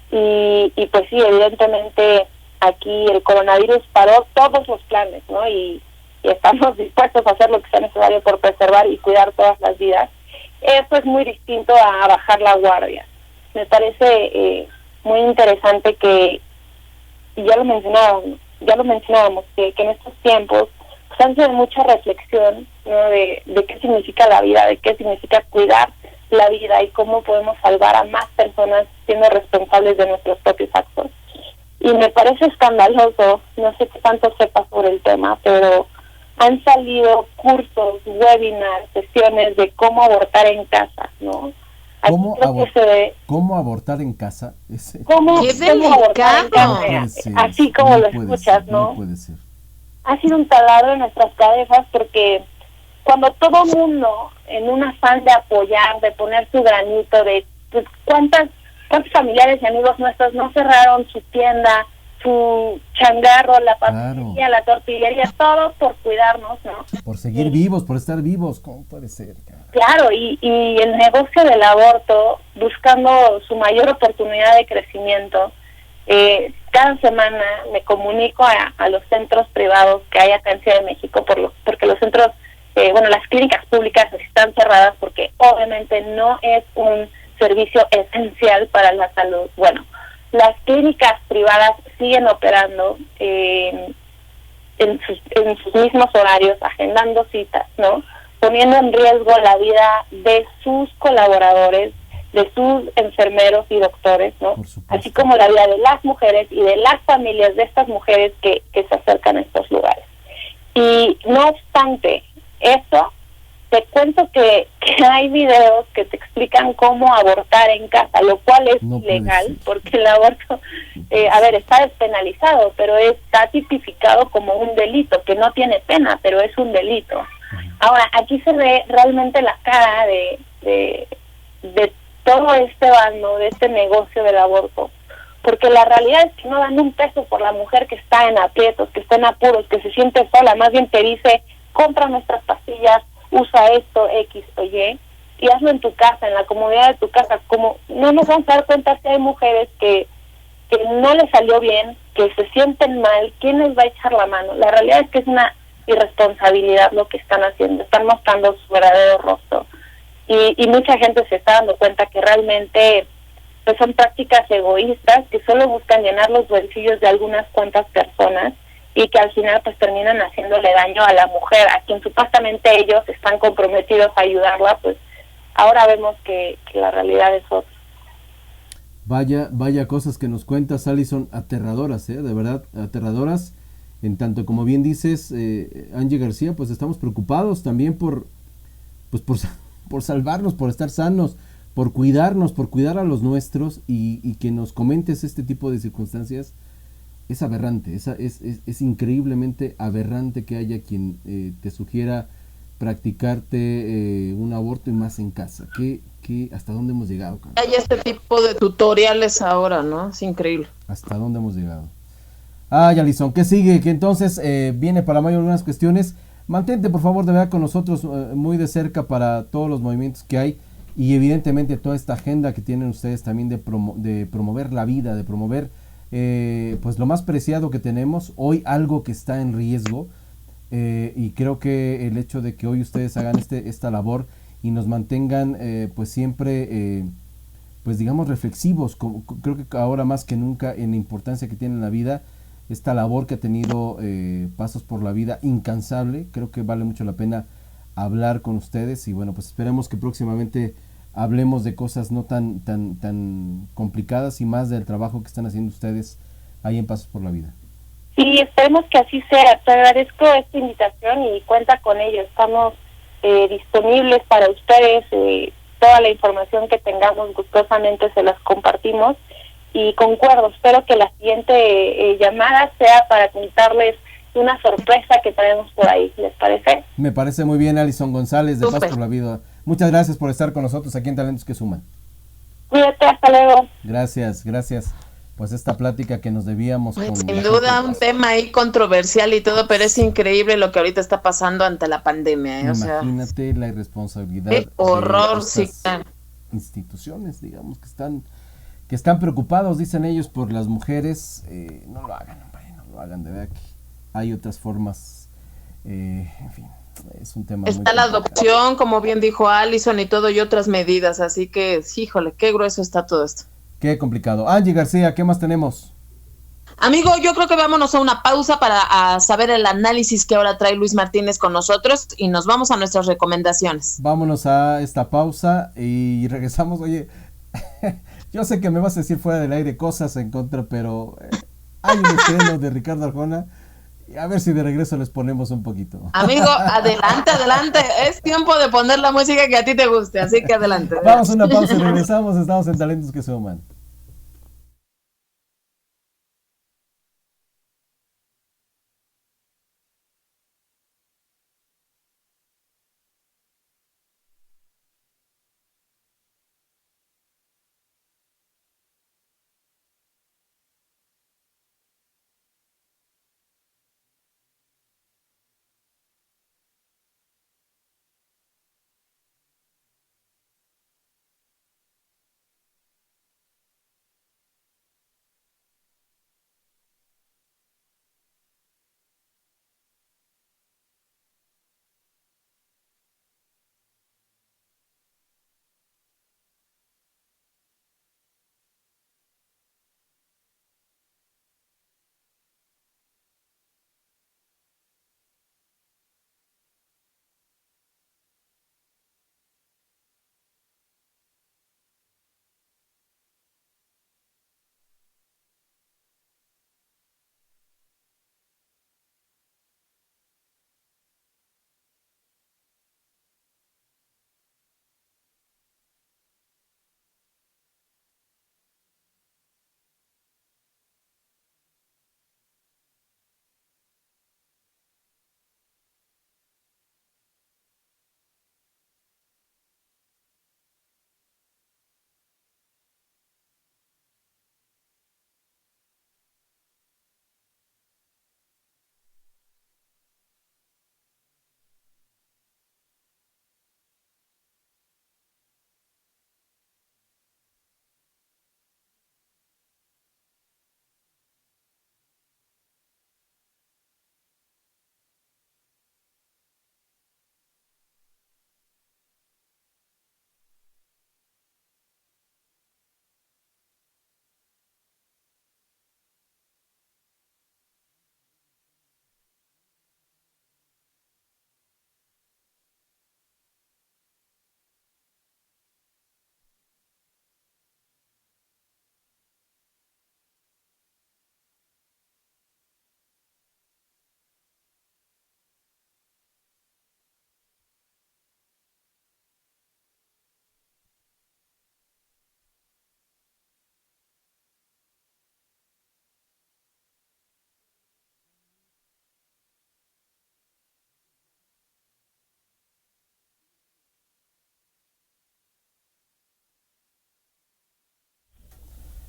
y pues sí, evidentemente aquí el coronavirus paró todos los planes, ¿no? Y estamos dispuestos a hacer lo que sea necesario por preservar y cuidar todas las vidas. Esto es muy distinto a bajar la guardia. Me parece muy interesante que, y ya lo mencionábamos, que en estos tiempos pues, han sido mucha reflexión, ¿no? de qué significa la vida, de qué significa cuidar la vida y cómo podemos salvar a más personas siendo responsables de nuestros propios actos. Y me parece escandaloso, no sé qué tanto sepas sobre el tema, pero han salido cursos, webinars, sesiones de cómo abortar en casa, ¿no? ¿Cómo abortar en casa? ¿Cómo abortar en casa? Así como lo escuchas, ¿no? No puede ser. Ha sido un taladro en nuestras cabezas porque cuando todo mundo, en un afán de apoyar, de poner su granito, de pues cuántas ¿Cuántos familiares y amigos nuestros no cerraron su tienda, su changarro, la pastelería, la tortillería, todo por cuidarnos, ¿no? Por seguir vivos, por estar vivos, ¿cómo puede ser? Claro, y el negocio del aborto, buscando su mayor oportunidad de crecimiento, cada semana me comunico a los centros privados que hay acá en Ciudad de México, porque los centros, las clínicas públicas están cerradas porque obviamente no es un servicio esencial para la salud. Bueno, las clínicas privadas siguen operando en sus mismos horarios, agendando citas, ¿no? Poniendo en riesgo la vida de sus colaboradores, de sus enfermeros y doctores, ¿no? Así como la vida de las mujeres y de las familias de estas mujeres que se acercan a estos lugares. Y no obstante eso, te cuento que hay videos que te explican cómo abortar en casa, lo cual es ilegal, porque el aborto, está despenalizado, pero está tipificado como un delito, que no tiene pena, pero es un delito. Ahora, aquí se ve realmente la cara de todo este bando, de este negocio del aborto, porque la realidad es que no dan un peso por la mujer que está en aprietos, que está en apuros, que se siente sola, más bien te dice, compra nuestras pastillas, usa esto, X o Y, y hazlo en tu casa, en la comodidad de tu casa. Como no nos vamos a dar cuenta si hay mujeres que no les salió bien, que se sienten mal, ¿quién les va a echar la mano? La realidad es que es una irresponsabilidad lo que están haciendo, están mostrando su verdadero rostro. Y mucha gente se está dando cuenta que realmente pues son prácticas egoístas que solo buscan llenar los bolsillos de algunas cuantas personas y que al final pues terminan haciéndole daño a la mujer, a quien supuestamente ellos están comprometidos a ayudarla. Pues ahora vemos que la realidad es otra. Vaya cosas que nos cuentas, Alison, aterradoras, de verdad, aterradoras. En tanto, como bien dices, Angie García, pues estamos preocupados también por salvarnos, por estar sanos, por cuidarnos, por cuidar a los nuestros, y que nos comentes este tipo de circunstancias. Es aberrante, es increíblemente aberrante que haya quien te sugiera practicarte un aborto y más en casa. ¿Hasta dónde hemos llegado? Hay este tipo de tutoriales ahora, ¿no? Es increíble. ¿Hasta dónde hemos llegado? Alison, ¿qué sigue? Que entonces viene para mayo algunas cuestiones. Mantente, por favor, de verdad con nosotros muy de cerca para todos los movimientos que hay y evidentemente toda esta agenda que tienen ustedes también de promover la vida, de promover pues lo más preciado que tenemos, hoy algo que está en riesgo, y creo que el hecho de que hoy ustedes hagan esta labor y nos mantengan pues siempre pues digamos reflexivos, creo que ahora más que nunca en la importancia que tiene en la vida, esta labor que ha tenido Pasos por la Vida, incansable, creo que vale mucho la pena hablar con ustedes y bueno, pues esperemos que próximamente hablemos de cosas no tan complicadas y más del trabajo que están haciendo ustedes ahí en Pasos por la Vida. Sí, esperemos que así sea. Te agradezco esta invitación y cuenta con ello. Estamos disponibles para ustedes. Toda la información que tengamos gustosamente se las compartimos y concuerdo. Espero que la siguiente llamada sea para contarles una sorpresa que traemos por ahí. ¿Les parece? Me parece muy bien, Alison González de Pasos por la Vida. Muchas gracias por estar con nosotros aquí en Talentos que Suman. Cuídate, hasta luego. Gracias. Pues esta plática que nos debíamos Pues con sin duda un tema ahí controversial y todo, pero es increíble lo que ahorita está pasando ante la pandemia. Imagínate la irresponsabilidad. Qué horror, sí. Instituciones, digamos, que están preocupados, dicen ellos, por las mujeres. No lo hagan, hombre, no lo hagan, de verdad que hay otras formas, en fin. Es un tema está la adopción, como bien dijo Alison, y todo, y otras medidas, así que, híjole, qué grueso está todo esto. Qué complicado. Angie García, ¿qué más tenemos? Amigo, yo creo que vámonos a una pausa para saber el análisis que ahora trae Luis Martínez con nosotros y nos vamos a nuestras recomendaciones. Vámonos a esta pausa y regresamos. Oye, yo sé que me vas a decir fuera del aire cosas en contra, pero hay un estreno de Ricardo Arjona. A ver si de regreso les ponemos un poquito. Amigo, adelante. Es tiempo de poner la música que a ti te guste, así que adelante. Vamos a una pausa y regresamos. Estamos en Talentos que Suman.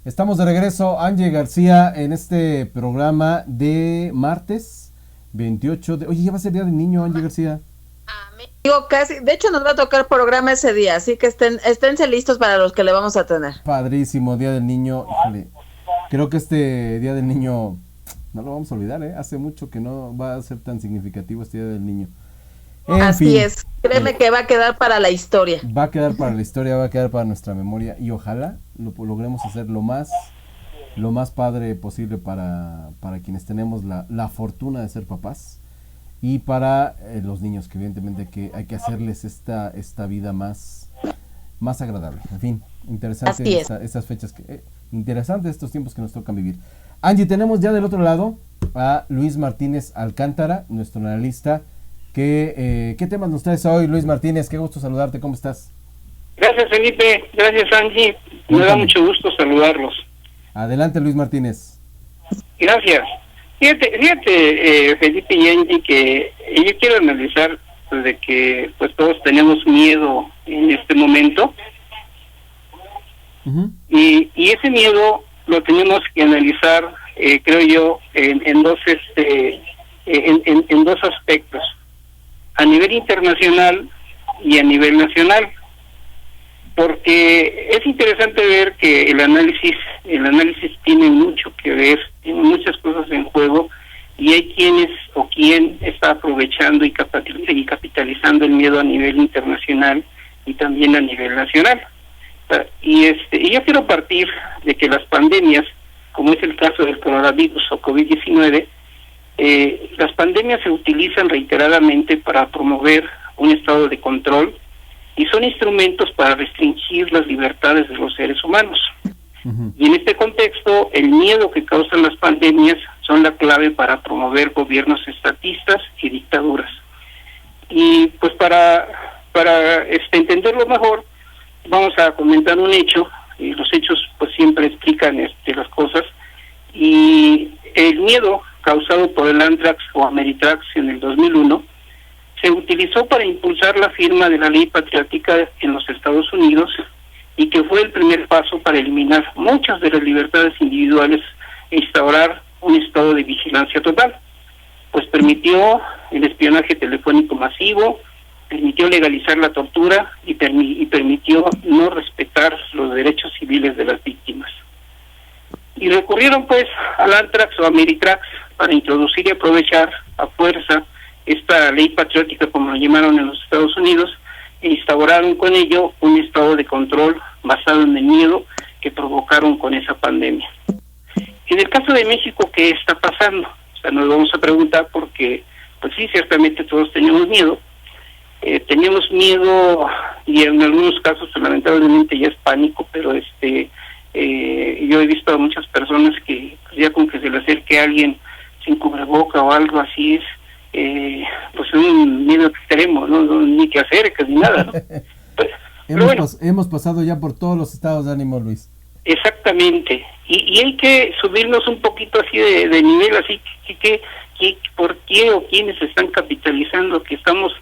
Estamos de regreso, Angie García, en este programa de martes 28 de... Oye, ya va a ser Día del Niño, Angie García. Amigo, casi, de hecho nos va a tocar programa ese día, así que esténse listos para los que le vamos a tener. Padrísimo, Día del Niño. Híjole, creo que este Día del Niño no lo vamos a olvidar, ¿eh? Hace mucho que no va a ser tan significativo este Día del Niño. Así es, créeme que va a quedar para la historia. Va a quedar para la historia, va a quedar para nuestra memoria y ojalá lo logremos hacer lo más padre posible para quienes tenemos la fortuna de ser papás y para los niños, que evidentemente hay que hacerles esta vida más agradable. En fin, interesante estas fechas, interesantes estos tiempos que nos tocan vivir. Angie, tenemos ya del otro lado a Luis Martínez Alcántara, nuestro analista. ¿Qué temas nos traes hoy, Luis Martínez? Qué gusto saludarte, ¿cómo estás? Gracias, Felipe. Gracias, Angie. Me da mucho gusto saludarlos. Adelante, Luis Martínez. Gracias. Fíjate, Felipe y Angie, que yo quiero analizar de que pues todos tenemos miedo en este momento. Uh-huh. Y ese miedo lo tenemos que analizar, creo yo, en dos aspectos: a nivel internacional y a nivel nacional, porque es interesante ver que el análisis tiene mucho que ver, tiene muchas cosas en juego, y hay quien está aprovechando y capitalizando el miedo a nivel internacional y también a nivel nacional. Y yo quiero partir de que las pandemias, como es el caso del coronavirus o COVID-19, las pandemias se utilizan reiteradamente para promover un estado de control y son instrumentos para restringir las libertades de los seres humanos. Uh-huh. Y en este contexto, el miedo que causan las pandemias son la clave para promover gobiernos estatistas y dictaduras. Y pues para entenderlo mejor, vamos a comentar un hecho, y los hechos pues siempre explican las cosas, y el miedo causado por el Anthrax o Ameritrax en el 2001 se utilizó para impulsar la firma de la ley patriótica en los Estados Unidos, y que fue el primer paso para eliminar muchas de las libertades individuales e instaurar un estado de vigilancia total. Pues permitió el espionaje telefónico masivo, permitió legalizar la tortura y permitió no respetar los derechos civiles de las víctimas. Y recurrieron pues al Anthrax o Ameritrax para introducir y aprovechar a fuerza esta ley patriótica, como lo llamaron en los Estados Unidos, e instauraron con ello un estado de control basado en el miedo que provocaron con esa pandemia. En el caso de México, ¿qué está pasando? O sea, nos vamos a preguntar porque, pues sí, ciertamente todos tenemos miedo. Teníamos miedo, y en algunos casos lamentablemente ya es pánico, pero yo he visto a muchas personas que ya con que se le acerque a alguien sin cubreboca o algo así pues es un miedo extremo, ¿no? Ni que acerques ni nada, ¿no? Hemos pasado ya por todos los estados de ánimo, Luis. Exactamente, y hay que subirnos un poquito así de nivel, así que ¿por qué o quiénes están capitalizando que estamos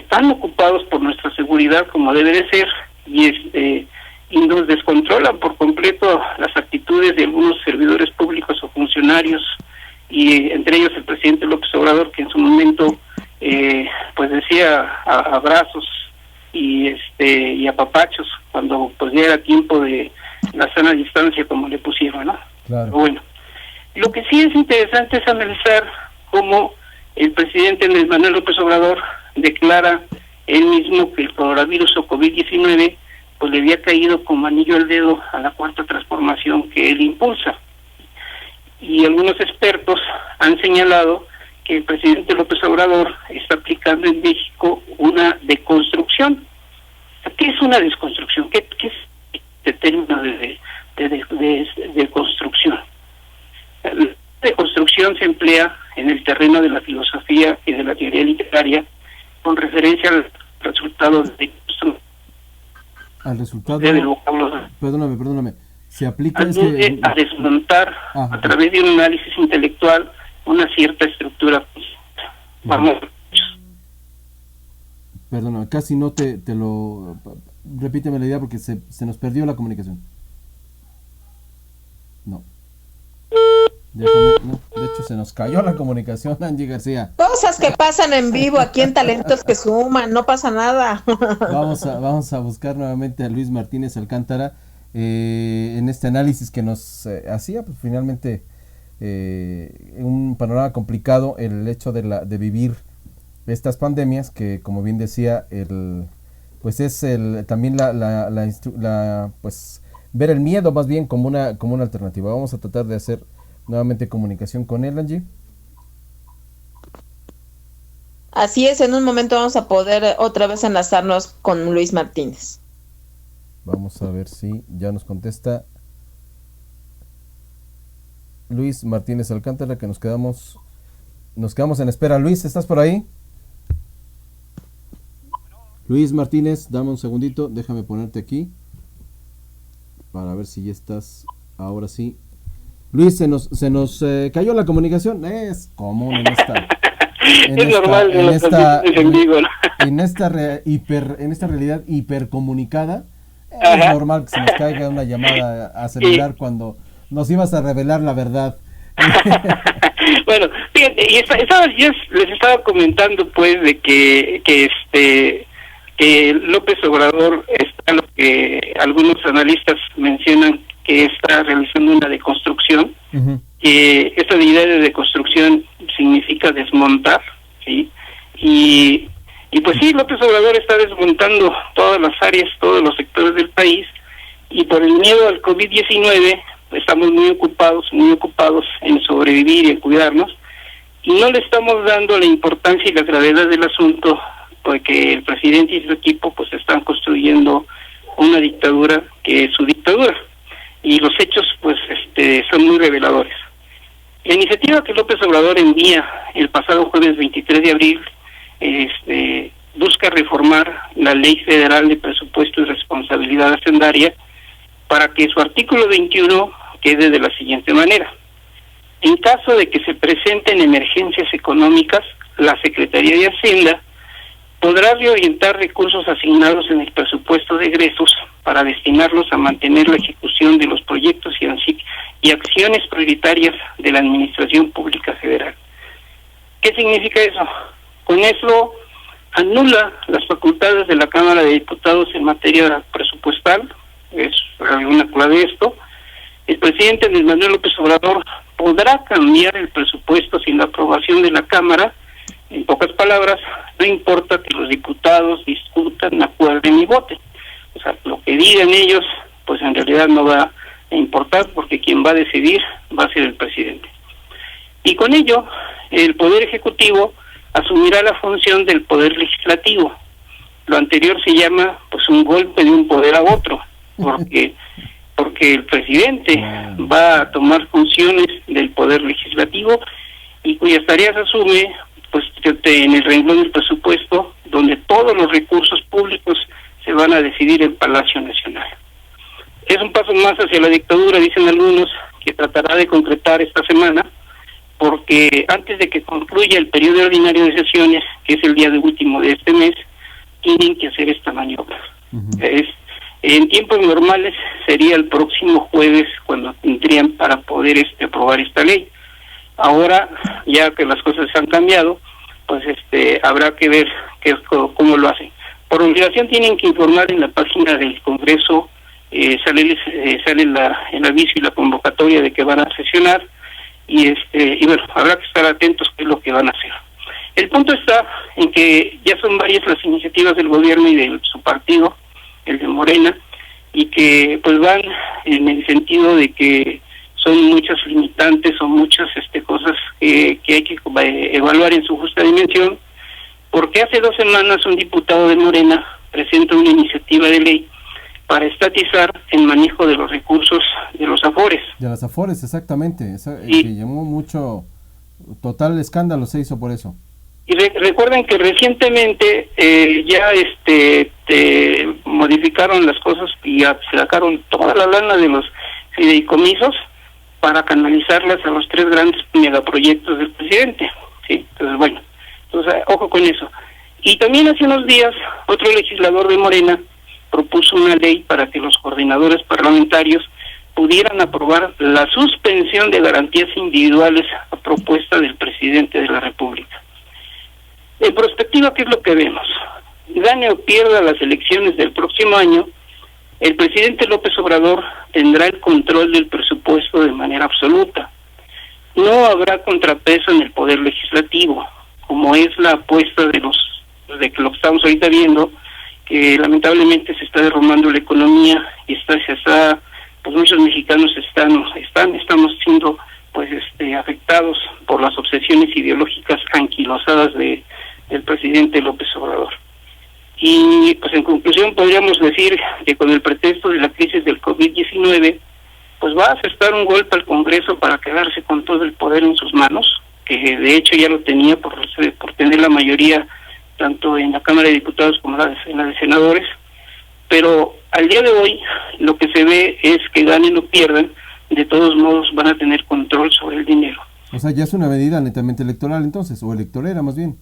tan ocupados por nuestra seguridad como debe de ser, y nos descontrolan por completo las actitudes de algunos servidores públicos o funcionarios, y entre ellos el presidente López Obrador, que en su momento pues decía abrazos y apapachos cuando pues ya era tiempo de la sana distancia, como le pusieron, ¿no? Claro. Pero bueno, lo que sí es interesante es analizar cómo el presidente Andrés Manuel López Obrador declara él mismo que el coronavirus o COVID-19 pues le había caído como anillo al dedo a la cuarta transformación que él impulsa. Y algunos expertos han señalado que el presidente López Obrador está aplicando en México una deconstrucción. ¿Qué es una desconstrucción? ¿Qué es este término de construcción? La deconstrucción se emplea en el terreno de la filosofía y de la teoría literaria con referencia al resultado de al resultado del vocablo. Perdóname. Se aplica a desmontar a través de un análisis intelectual una cierta estructura. Vamos. Perdona, casi no te lo... Repíteme la idea porque se nos perdió la comunicación. No. No. De hecho, se nos cayó la comunicación, Angie García. Cosas que pasan en vivo aquí en Talentos que Suman, no pasa nada. Vamos a buscar nuevamente a Luis Martínez Alcántara en este análisis que nos hacía, pues finalmente un panorama complicado el hecho de vivir estas pandemias, que como bien decía, pues es también pues ver el miedo más bien como una alternativa. Vamos a tratar de hacer nuevamente comunicación con él, Angie. Así es, en un momento vamos a poder otra vez enlazarnos con Luis Martínez. Vamos a ver si ya nos contesta Luis Martínez Alcántara, que nos quedamos en espera. Luis, ¿estás por ahí? Luis Martínez, dame un segundito, déjame ponerte aquí para ver si ya estás. Ahora sí. Luis, se nos cayó la comunicación. Es común en esta en esta realidad hipercomunicada. Es normal que se nos caiga una llamada a celular cuando nos ibas a revelar la verdad. Bueno, fíjate, yo les estaba comentando pues de que López Obrador está lo que algunos analistas mencionan que está realizando una deconstrucción. Esta idea de deconstrucción significa desmontar, ¿sí? Y pues sí, López Obrador está desmontando todas las áreas, todos los sectores del país, y por el miedo al COVID-19 estamos muy ocupados en sobrevivir y en cuidarnos, y no le estamos dando la importancia y la gravedad del asunto, porque el presidente y su equipo pues están construyendo una dictadura que es su dictadura, y los hechos pues son muy reveladores. La iniciativa que López Obrador envía el pasado jueves 23 de abril busca reformar la Ley Federal de Presupuesto y Responsabilidad Hacendaria para que su artículo 21 quede de la siguiente manera: en caso de que se presenten emergencias económicas, la Secretaría de Hacienda podrá reorientar recursos asignados en el presupuesto de egresos para destinarlos a mantener la ejecución de los proyectos y acciones prioritarias de la Administración Pública Federal. ¿Qué significa eso? Con eso anula las facultades de la Cámara de Diputados en materia presupuestal. Es alguna clave de esto. El presidente Andrés Manuel López Obrador podrá cambiar el presupuesto sin la aprobación de la Cámara. En pocas palabras, no importa que los diputados discutan, acuerden y voten. O sea, lo que digan ellos, pues en realidad no va a importar, porque quien va a decidir va a ser el presidente. Y con ello, el Poder Ejecutivo asumirá la función del Poder Legislativo. Lo anterior se llama pues un golpe de un poder a otro, porque el presidente va a tomar funciones del Poder Legislativo y cuyas tareas asume pues en el renglón del presupuesto, donde todos los recursos públicos se van a decidir en Palacio Nacional. Es un paso más hacia la dictadura, dicen algunos, que tratará de concretar esta semana, porque antes de que concluya el periodo ordinario de sesiones, que es el día último de este mes, tienen que hacer esta maniobra. En tiempos normales sería el próximo jueves cuando tendrían para poder aprobar esta ley. Ahora, ya que las cosas han cambiado, pues habrá que ver cómo lo hacen. Por obligación tienen que informar en la página del Congreso, sale el aviso y la convocatoria de que van a sesionar, y bueno, habrá que estar atentos qué es lo que van a hacer. El punto está en que ya son varias las iniciativas del gobierno y de su partido, el de Morena, y que pues van en el sentido de que son muchas limitantes, son muchas cosas que hay que evaluar en su justa dimensión, porque hace 2 semanas un diputado de Morena presenta una iniciativa de ley para estatizar el manejo de los recursos de los afores. De las afores, exactamente, que llamó mucho, total escándalo se hizo por eso. Y recuerden que recientemente ya modificaron las cosas y sacaron toda la lana de los fideicomisos para canalizarlas a los 3 grandes megaproyectos del presidente, ¿sí? Entonces, bueno, ojo con eso. Y también hace unos días, otro legislador de Morena propuso una ley para que los coordinadores parlamentarios pudieran aprobar la suspensión de garantías individuales a propuesta del presidente de la República. En perspectiva, ¿qué es lo que vemos? Gane o pierda las elecciones del próximo año, el presidente López Obrador tendrá el control del presupuesto de manera absoluta. No habrá contrapeso en el poder legislativo, como es la apuesta de lo que estamos ahorita viendo, que lamentablemente se está derrumbando la economía y pues muchos mexicanos estamos siendo afectados por las obsesiones ideológicas anquilosadas del presidente López Obrador. Y pues en conclusión podríamos decir que con el pretexto de la crisis del COVID-19, pues va a asestar un golpe al Congreso para quedarse con todo el poder en sus manos, que de hecho ya lo tenía por tener la mayoría tanto en la Cámara de Diputados como en la de Senadores, pero al día de hoy lo que se ve es que ganen o pierdan, de todos modos van a tener control sobre el dinero. O sea, ya es una medida netamente electoral entonces, o electorera más bien.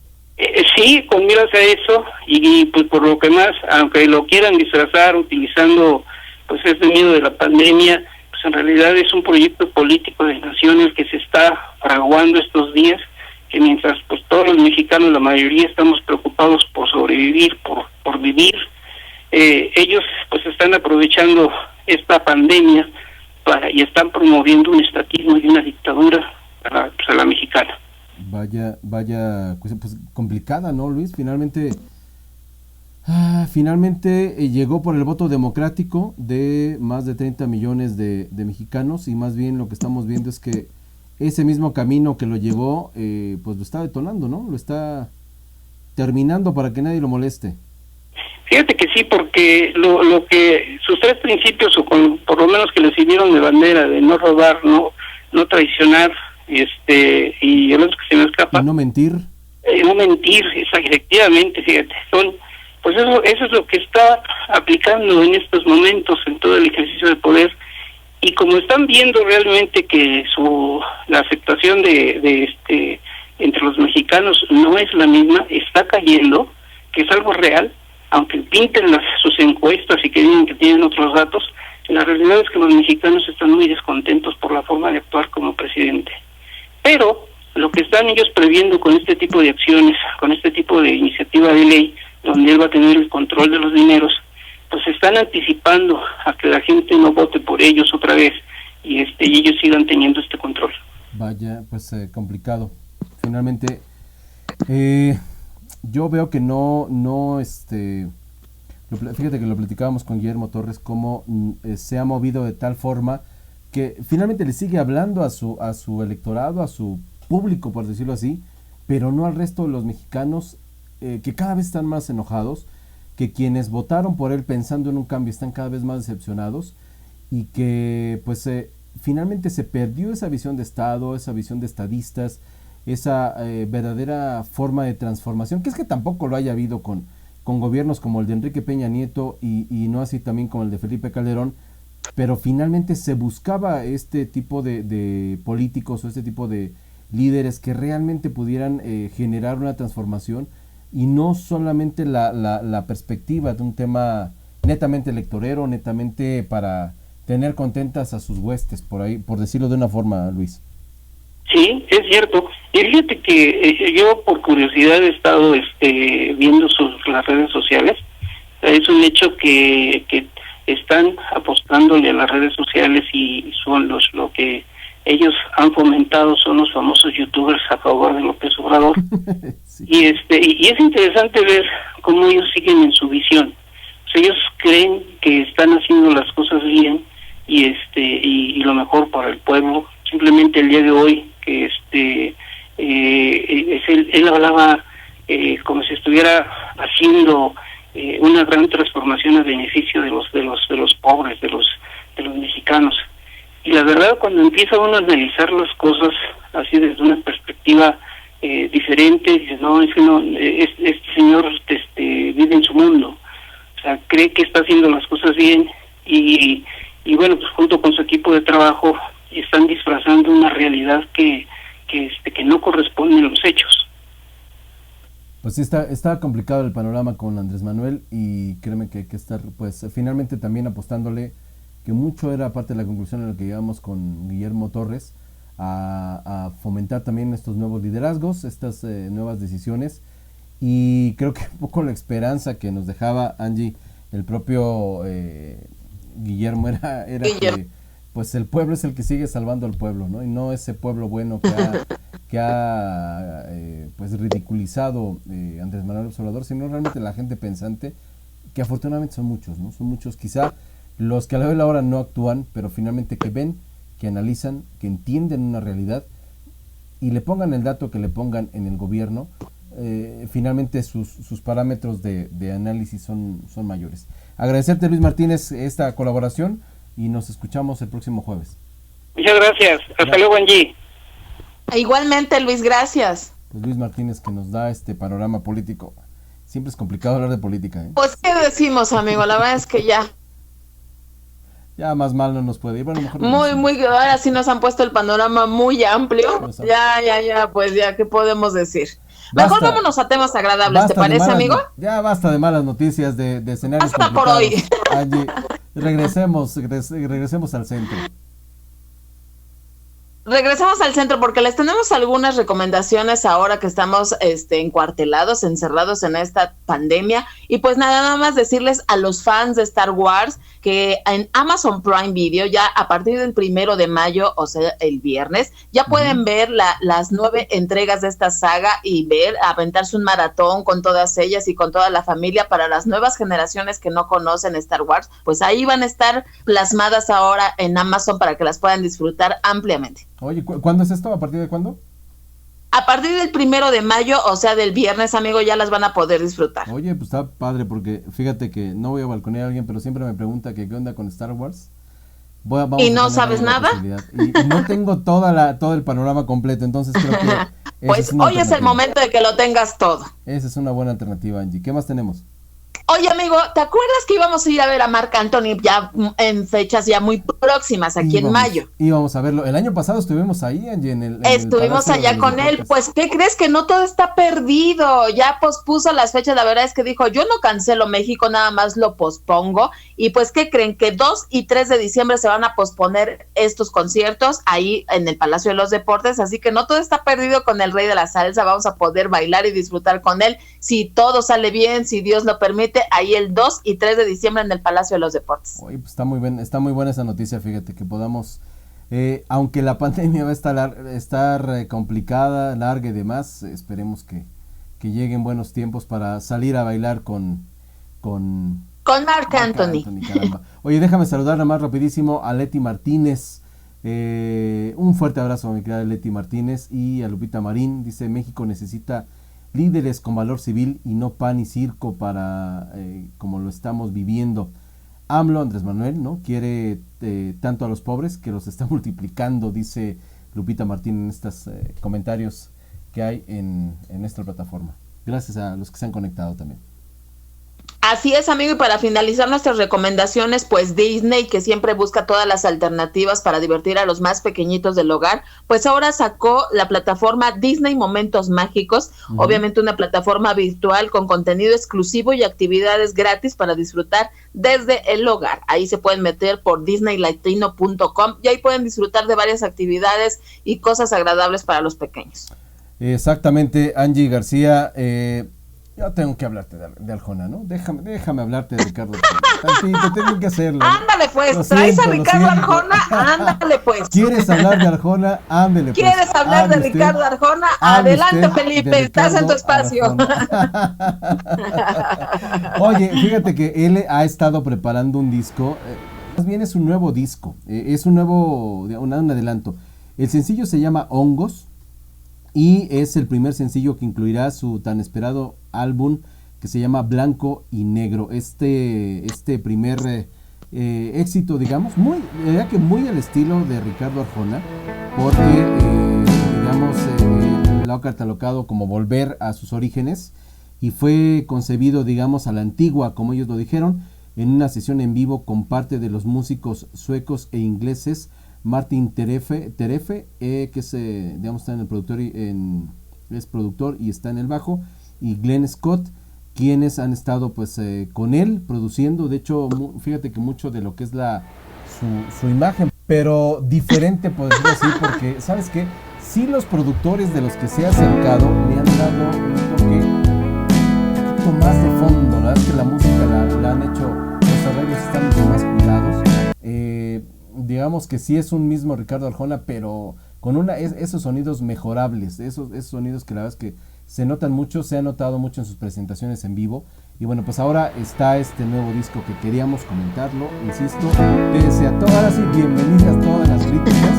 Sí, con miras a eso, y pues por lo que más, aunque lo quieran disfrazar utilizando pues este miedo de la pandemia, pues en realidad es un proyecto político de nación el que se está fraguando estos días, que mientras pues todos los mexicanos, la mayoría, estamos preocupados por sobrevivir, por vivir, ellos pues están aprovechando esta pandemia y están promoviendo un estatismo y una dictadura a la mexicana. Vaya, pues complicada, ¿no, Luis? Finalmente llegó por el voto democrático de más de 30 millones de mexicanos, y más bien lo que estamos viendo es que ese mismo camino que lo llevó, pues lo está detonando, ¿no? Lo está terminando para que nadie lo moleste. Fíjate que sí, porque lo que sus tres principios, o por lo menos que le sirvieron de bandera, de no robar, no traicionar, y el otro que se me escapa. ¿Y no mentir? No mentir, efectivamente, fíjate, pues eso es lo que está aplicando en estos momentos en todo el ejercicio de poder, y como están viendo realmente que la aceptación de entre los mexicanos no es la misma, está cayendo, que es algo real, aunque pinten sus encuestas y que digan que tienen otros datos, la realidad es que los mexicanos están muy descontentos por la forma de actuar como presidente. Pero lo que están ellos previendo con este tipo de acciones, con este tipo de iniciativa de ley, donde él va a tener el control de los dineros, pues están anticipando a que la gente no vote por ellos otra vez y ellos sigan teniendo este control. Vaya, pues complicado. Finalmente, yo veo que fíjate que lo platicábamos con Guillermo Torres, cómo se ha movido de tal forma que finalmente le sigue hablando a su electorado, a su público, por decirlo así, pero no al resto de los mexicanos, que cada vez están más enojados, que quienes votaron por él pensando en un cambio están cada vez más decepcionados, y que pues finalmente se perdió esa visión de Estado, esa visión de estadistas, esa verdadera forma de transformación, que es que tampoco lo haya habido con gobiernos como el de Enrique Peña Nieto y no así también como el de Felipe Calderón, pero finalmente se buscaba este tipo de políticos o este tipo de líderes que realmente pudieran generar una transformación, y no solamente la perspectiva de un tema netamente electorero, netamente para tener contentas a sus huestes, por ahí, por decirlo de una forma, Luis. Sí, es cierto. Y fíjate que yo por curiosidad he estado viendo las redes sociales. Es un hecho que están apostándole a las redes sociales, y son lo que ellos han fomentado son los famosos youtubers a favor de López Obrador. Sí. Y es interesante ver cómo ellos siguen en su visión. O sea, ellos creen que están haciendo las cosas bien y lo mejor para el pueblo. Simplemente el día de hoy que él hablaba como si estuviera haciendo una gran transformación a beneficio de los pobres, de los mexicanos. Y la verdad, cuando empieza uno a analizar las cosas así desde una perspectiva diferente, dice, no, este señor vive en su mundo, o sea, cree que está haciendo las cosas bien, y bueno, pues junto con su equipo de trabajo están disfrazando una realidad que no corresponde a los hechos. Pues sí, está complicado el panorama con Andrés Manuel, y créeme que hay que estar pues finalmente también apostándole que mucho era parte de la conclusión en la que llegamos con Guillermo Torres, a fomentar también estos nuevos liderazgos, estas nuevas decisiones, y creo que un poco la esperanza que nos dejaba, Angie, el propio Guillermo era que pues el pueblo es el que sigue salvando al pueblo, ¿no? Y no ese pueblo bueno que ha pues ridiculizado Andrés Manuel López Obrador, sino realmente la gente pensante, que afortunadamente son muchos, ¿no? Son muchos, quizá los que a la hora no actúan, pero finalmente que ven, que analizan, que entienden una realidad y le pongan el dato que le pongan en el gobierno, finalmente sus parámetros de análisis son mayores. Agradecerte, Luis Martínez, esta colaboración y nos escuchamos el próximo jueves. Muchas gracias. Hasta luego, Angie. Igualmente, Luis, gracias. Pues Luis Martínez, que nos da este panorama político. Siempre es complicado hablar de política, ¿eh? Pues, ¿qué decimos, amigo? La verdad es que ya más mal no nos puede ir. Bueno, mejor muy, ahora sí nos han puesto el panorama muy amplio. Pues ya, ¿qué podemos decir? Mejor vámonos a temas agradables, ¿te parece, amigo? Ya basta de malas noticias, de escenarios hasta por hoy. Angie, regresemos al centro. Regresamos al centro porque les tenemos algunas recomendaciones ahora que estamos encuartelados, encerrados en esta pandemia. Y pues nada más decirles a los fans de Star Wars que en Amazon Prime Video ya a partir del 1 de mayo, o sea, el viernes, ya pueden ver las 9 entregas de esta saga y aventarse un maratón con todas ellas y con toda la familia. Para las nuevas generaciones que no conocen Star Wars, pues ahí van a estar plasmadas ahora en Amazon para que las puedan disfrutar ampliamente. Oye, ¿cuándo es esto? ¿A partir de cuándo? A partir del 1 de mayo, o sea, del viernes, amigo, ya las van a poder disfrutar. Oye, pues está padre porque fíjate que no voy a balconear a alguien, pero siempre me pregunta que qué onda con Star Wars. ¿Y no sabes nada? Y no tengo todo el panorama completo, entonces creo que pues hoy es el momento de que lo tengas todo. Esa es una buena alternativa, Angie. ¿Qué más tenemos? Oye, amigo, ¿te acuerdas que íbamos a ir a ver a Marc Anthony ya en fechas ya muy próximas, aquí en mayo? Íbamos a verlo. El año pasado estuvimos ahí, Angie, estuvimos allá con él. Pues, ¿qué crees? Que no todo está perdido. Ya pospuso las fechas. La verdad es que dijo, yo no cancelo México, nada más lo pospongo. Y pues, ¿qué creen? Que 2 y 3 de diciembre se van a posponer estos conciertos ahí en el Palacio de los Deportes. Así que no todo está perdido con el Rey de la Salsa. Vamos a poder bailar y disfrutar con él. Si todo sale bien, si Dios lo permite, ahí el 2 y 3 de diciembre en el Palacio de los Deportes. Oye, pues está muy buena esa noticia, fíjate, que podamos, aunque la pandemia va a estar complicada, larga y demás, esperemos que lleguen buenos tiempos para salir a bailar con Marc Anthony. Oye, déjame saludar nada más rapidísimo a Leti Martínez. Un fuerte abrazo a mi querida Leti Martínez y a Lupita Marín. Dice, México necesita líderes con valor civil y no pan y circo para como lo estamos viviendo. AMLO, Andrés Manuel, ¿no? Quiere tanto a los pobres que los está multiplicando, dice Lupita Martín en estos comentarios que hay en esta plataforma. Gracias a los que se han conectado también. Así es, amigo, y para finalizar nuestras recomendaciones, pues Disney, que siempre busca todas las alternativas para divertir a los más pequeñitos del hogar, pues ahora sacó la plataforma Disney Momentos Mágicos, obviamente una plataforma virtual con contenido exclusivo y actividades gratis para disfrutar desde el hogar. Ahí se pueden meter por disneylatino.com y ahí pueden disfrutar de varias actividades y cosas agradables para los pequeños. Exactamente, Angie García. Yo tengo que hablarte de Arjona, ¿no? Déjame hablarte de Ricardo Arjona. Tantito, tengo que hacerlo. Ándale pues, traes a Ricardo Arjona, ándale pues. ¿Quieres hablar de Arjona? Ándale pues. ¿Quieres hablar de Ricardo Arjona? Adelante, Felipe, estás en tu espacio. Oye, fíjate que él ha estado preparando un disco, más bien es un nuevo disco, es un adelanto. El sencillo se llama Hongos. Y es el primer sencillo que incluirá su tan esperado álbum que se llama Blanco y Negro. Este primer éxito, digamos, muy al estilo de Ricardo Arjona, porque lo ha catalogado como volver a sus orígenes y fue concebido, digamos, a la antigua, como ellos lo dijeron, en una sesión en vivo con parte de los músicos suecos e ingleses Martin Terefe, que es, está en el productor es productor y está en el bajo, y Glenn Scott, quienes han estado pues con él produciendo. De hecho, fíjate que mucho de lo que es su imagen, pero diferente, por decirlo así, porque, ¿sabes qué? Sí, los productores de los que se ha acercado le han dado un toque un poquito más de fondo. La verdad es que la música la han hecho, los arreglos están mucho más cuidados. Digamos que sí es un mismo Ricardo Arjona, pero con esos sonidos mejorables, esos sonidos que la verdad es que se notan mucho, se ha notado mucho en sus presentaciones en vivo. Y bueno, pues ahora está este nuevo disco que queríamos comentarlo, insisto, pese a todo, ahora sí, bienvenidas todas las críticas,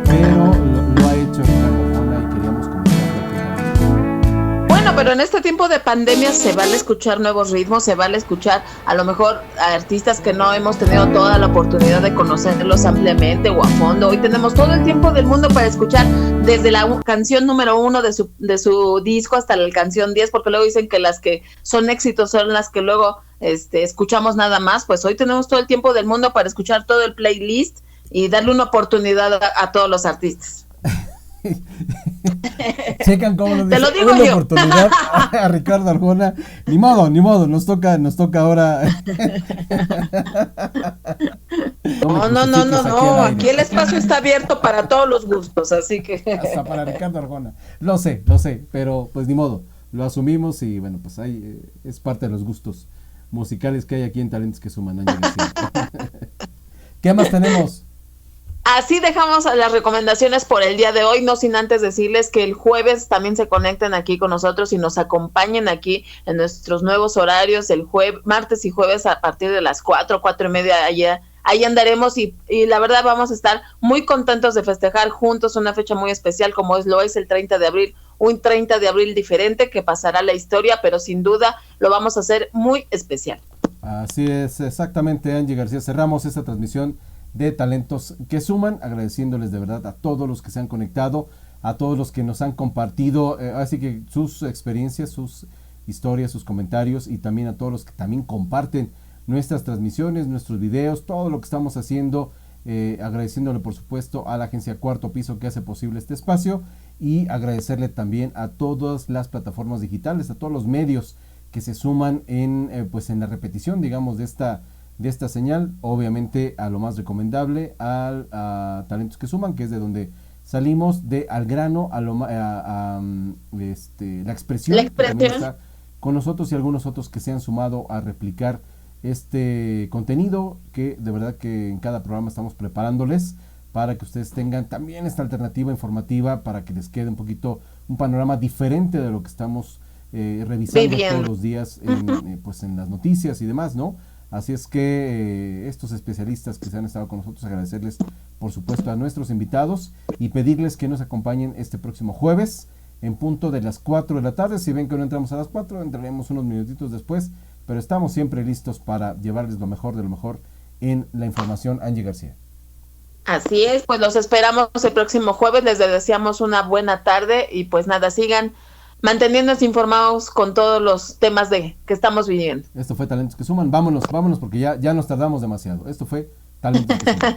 pero lo ha hecho Ricardo Arjona y queríamos comentarlo aquí. Bueno, pero en este tiempo de pandemia se vale escuchar nuevos ritmos, se vale escuchar a lo mejor a artistas que no hemos tenido toda la oportunidad de conocerlos ampliamente o a fondo. Hoy tenemos todo el tiempo del mundo para escuchar desde la canción número 1 de su disco hasta la canción 10, porque luego dicen que las que son éxitos son las que luego escuchamos nada más. Pues hoy tenemos todo el tiempo del mundo para escuchar todo el playlist y darle una oportunidad a todos los artistas. Checan cómo nos Te lo digo una yo. oportunidad a Ricardo Arjona. Ni modo, nos toca ahora. No, aquí el espacio está abierto para todos los gustos, así que hasta para Ricardo Arjona. Lo sé, pero pues ni modo, lo asumimos y bueno, pues ahí es parte de los gustos musicales que hay aquí en Talentos que Suman. ¿Qué más tenemos? así dejamos las recomendaciones por el día de hoy, no sin antes decirles que el jueves también se conecten aquí con nosotros y nos acompañen aquí en nuestros nuevos horarios, el martes y jueves a partir de las 4:30 ahí andaremos y la verdad vamos a estar muy contentos de festejar juntos una fecha muy especial como lo es el 30 de abril, un 30 de abril diferente que pasará a la historia, pero sin duda lo vamos a hacer muy especial. Así es, exactamente, Angie García. Cerramos esta transmisión de Talentos que Suman, agradeciéndoles de verdad a todos los que se han conectado, a todos los que nos han compartido, así que sus experiencias, sus historias, sus comentarios, y también a todos los que también comparten nuestras transmisiones, nuestros videos, todo lo que estamos haciendo, agradeciéndole por supuesto a la agencia Cuarto Piso que hace posible este espacio, y agradecerle también a todas las plataformas digitales, a todos los medios que se suman en la repetición, digamos, de esta señal. Obviamente a lo más recomendable, a Talentos que Suman, que es de donde salimos, de al grano a la expresión, que también está con nosotros, y algunos otros que se han sumado a replicar este contenido que de verdad que en cada programa estamos preparándoles para que ustedes tengan también esta alternativa informativa, para que les quede un panorama diferente de lo que estamos revisando todos los días en las noticias y demás, ¿no? Así es que estos especialistas que se han estado con nosotros, agradecerles por supuesto a nuestros invitados y pedirles que nos acompañen este próximo jueves en punto de las 4 de la tarde. Si ven que no entramos a las 4, entraremos unos minutitos después, pero estamos siempre listos para llevarles lo mejor de lo mejor en la información. Angie García. Así es, pues los esperamos el próximo jueves, les deseamos una buena tarde y pues nada, sigan manteniéndose informados con todos los temas que estamos viviendo. Esto fue Talentos que Suman. Vámonos porque ya nos tardamos demasiado. Esto fue Talentos que Suman.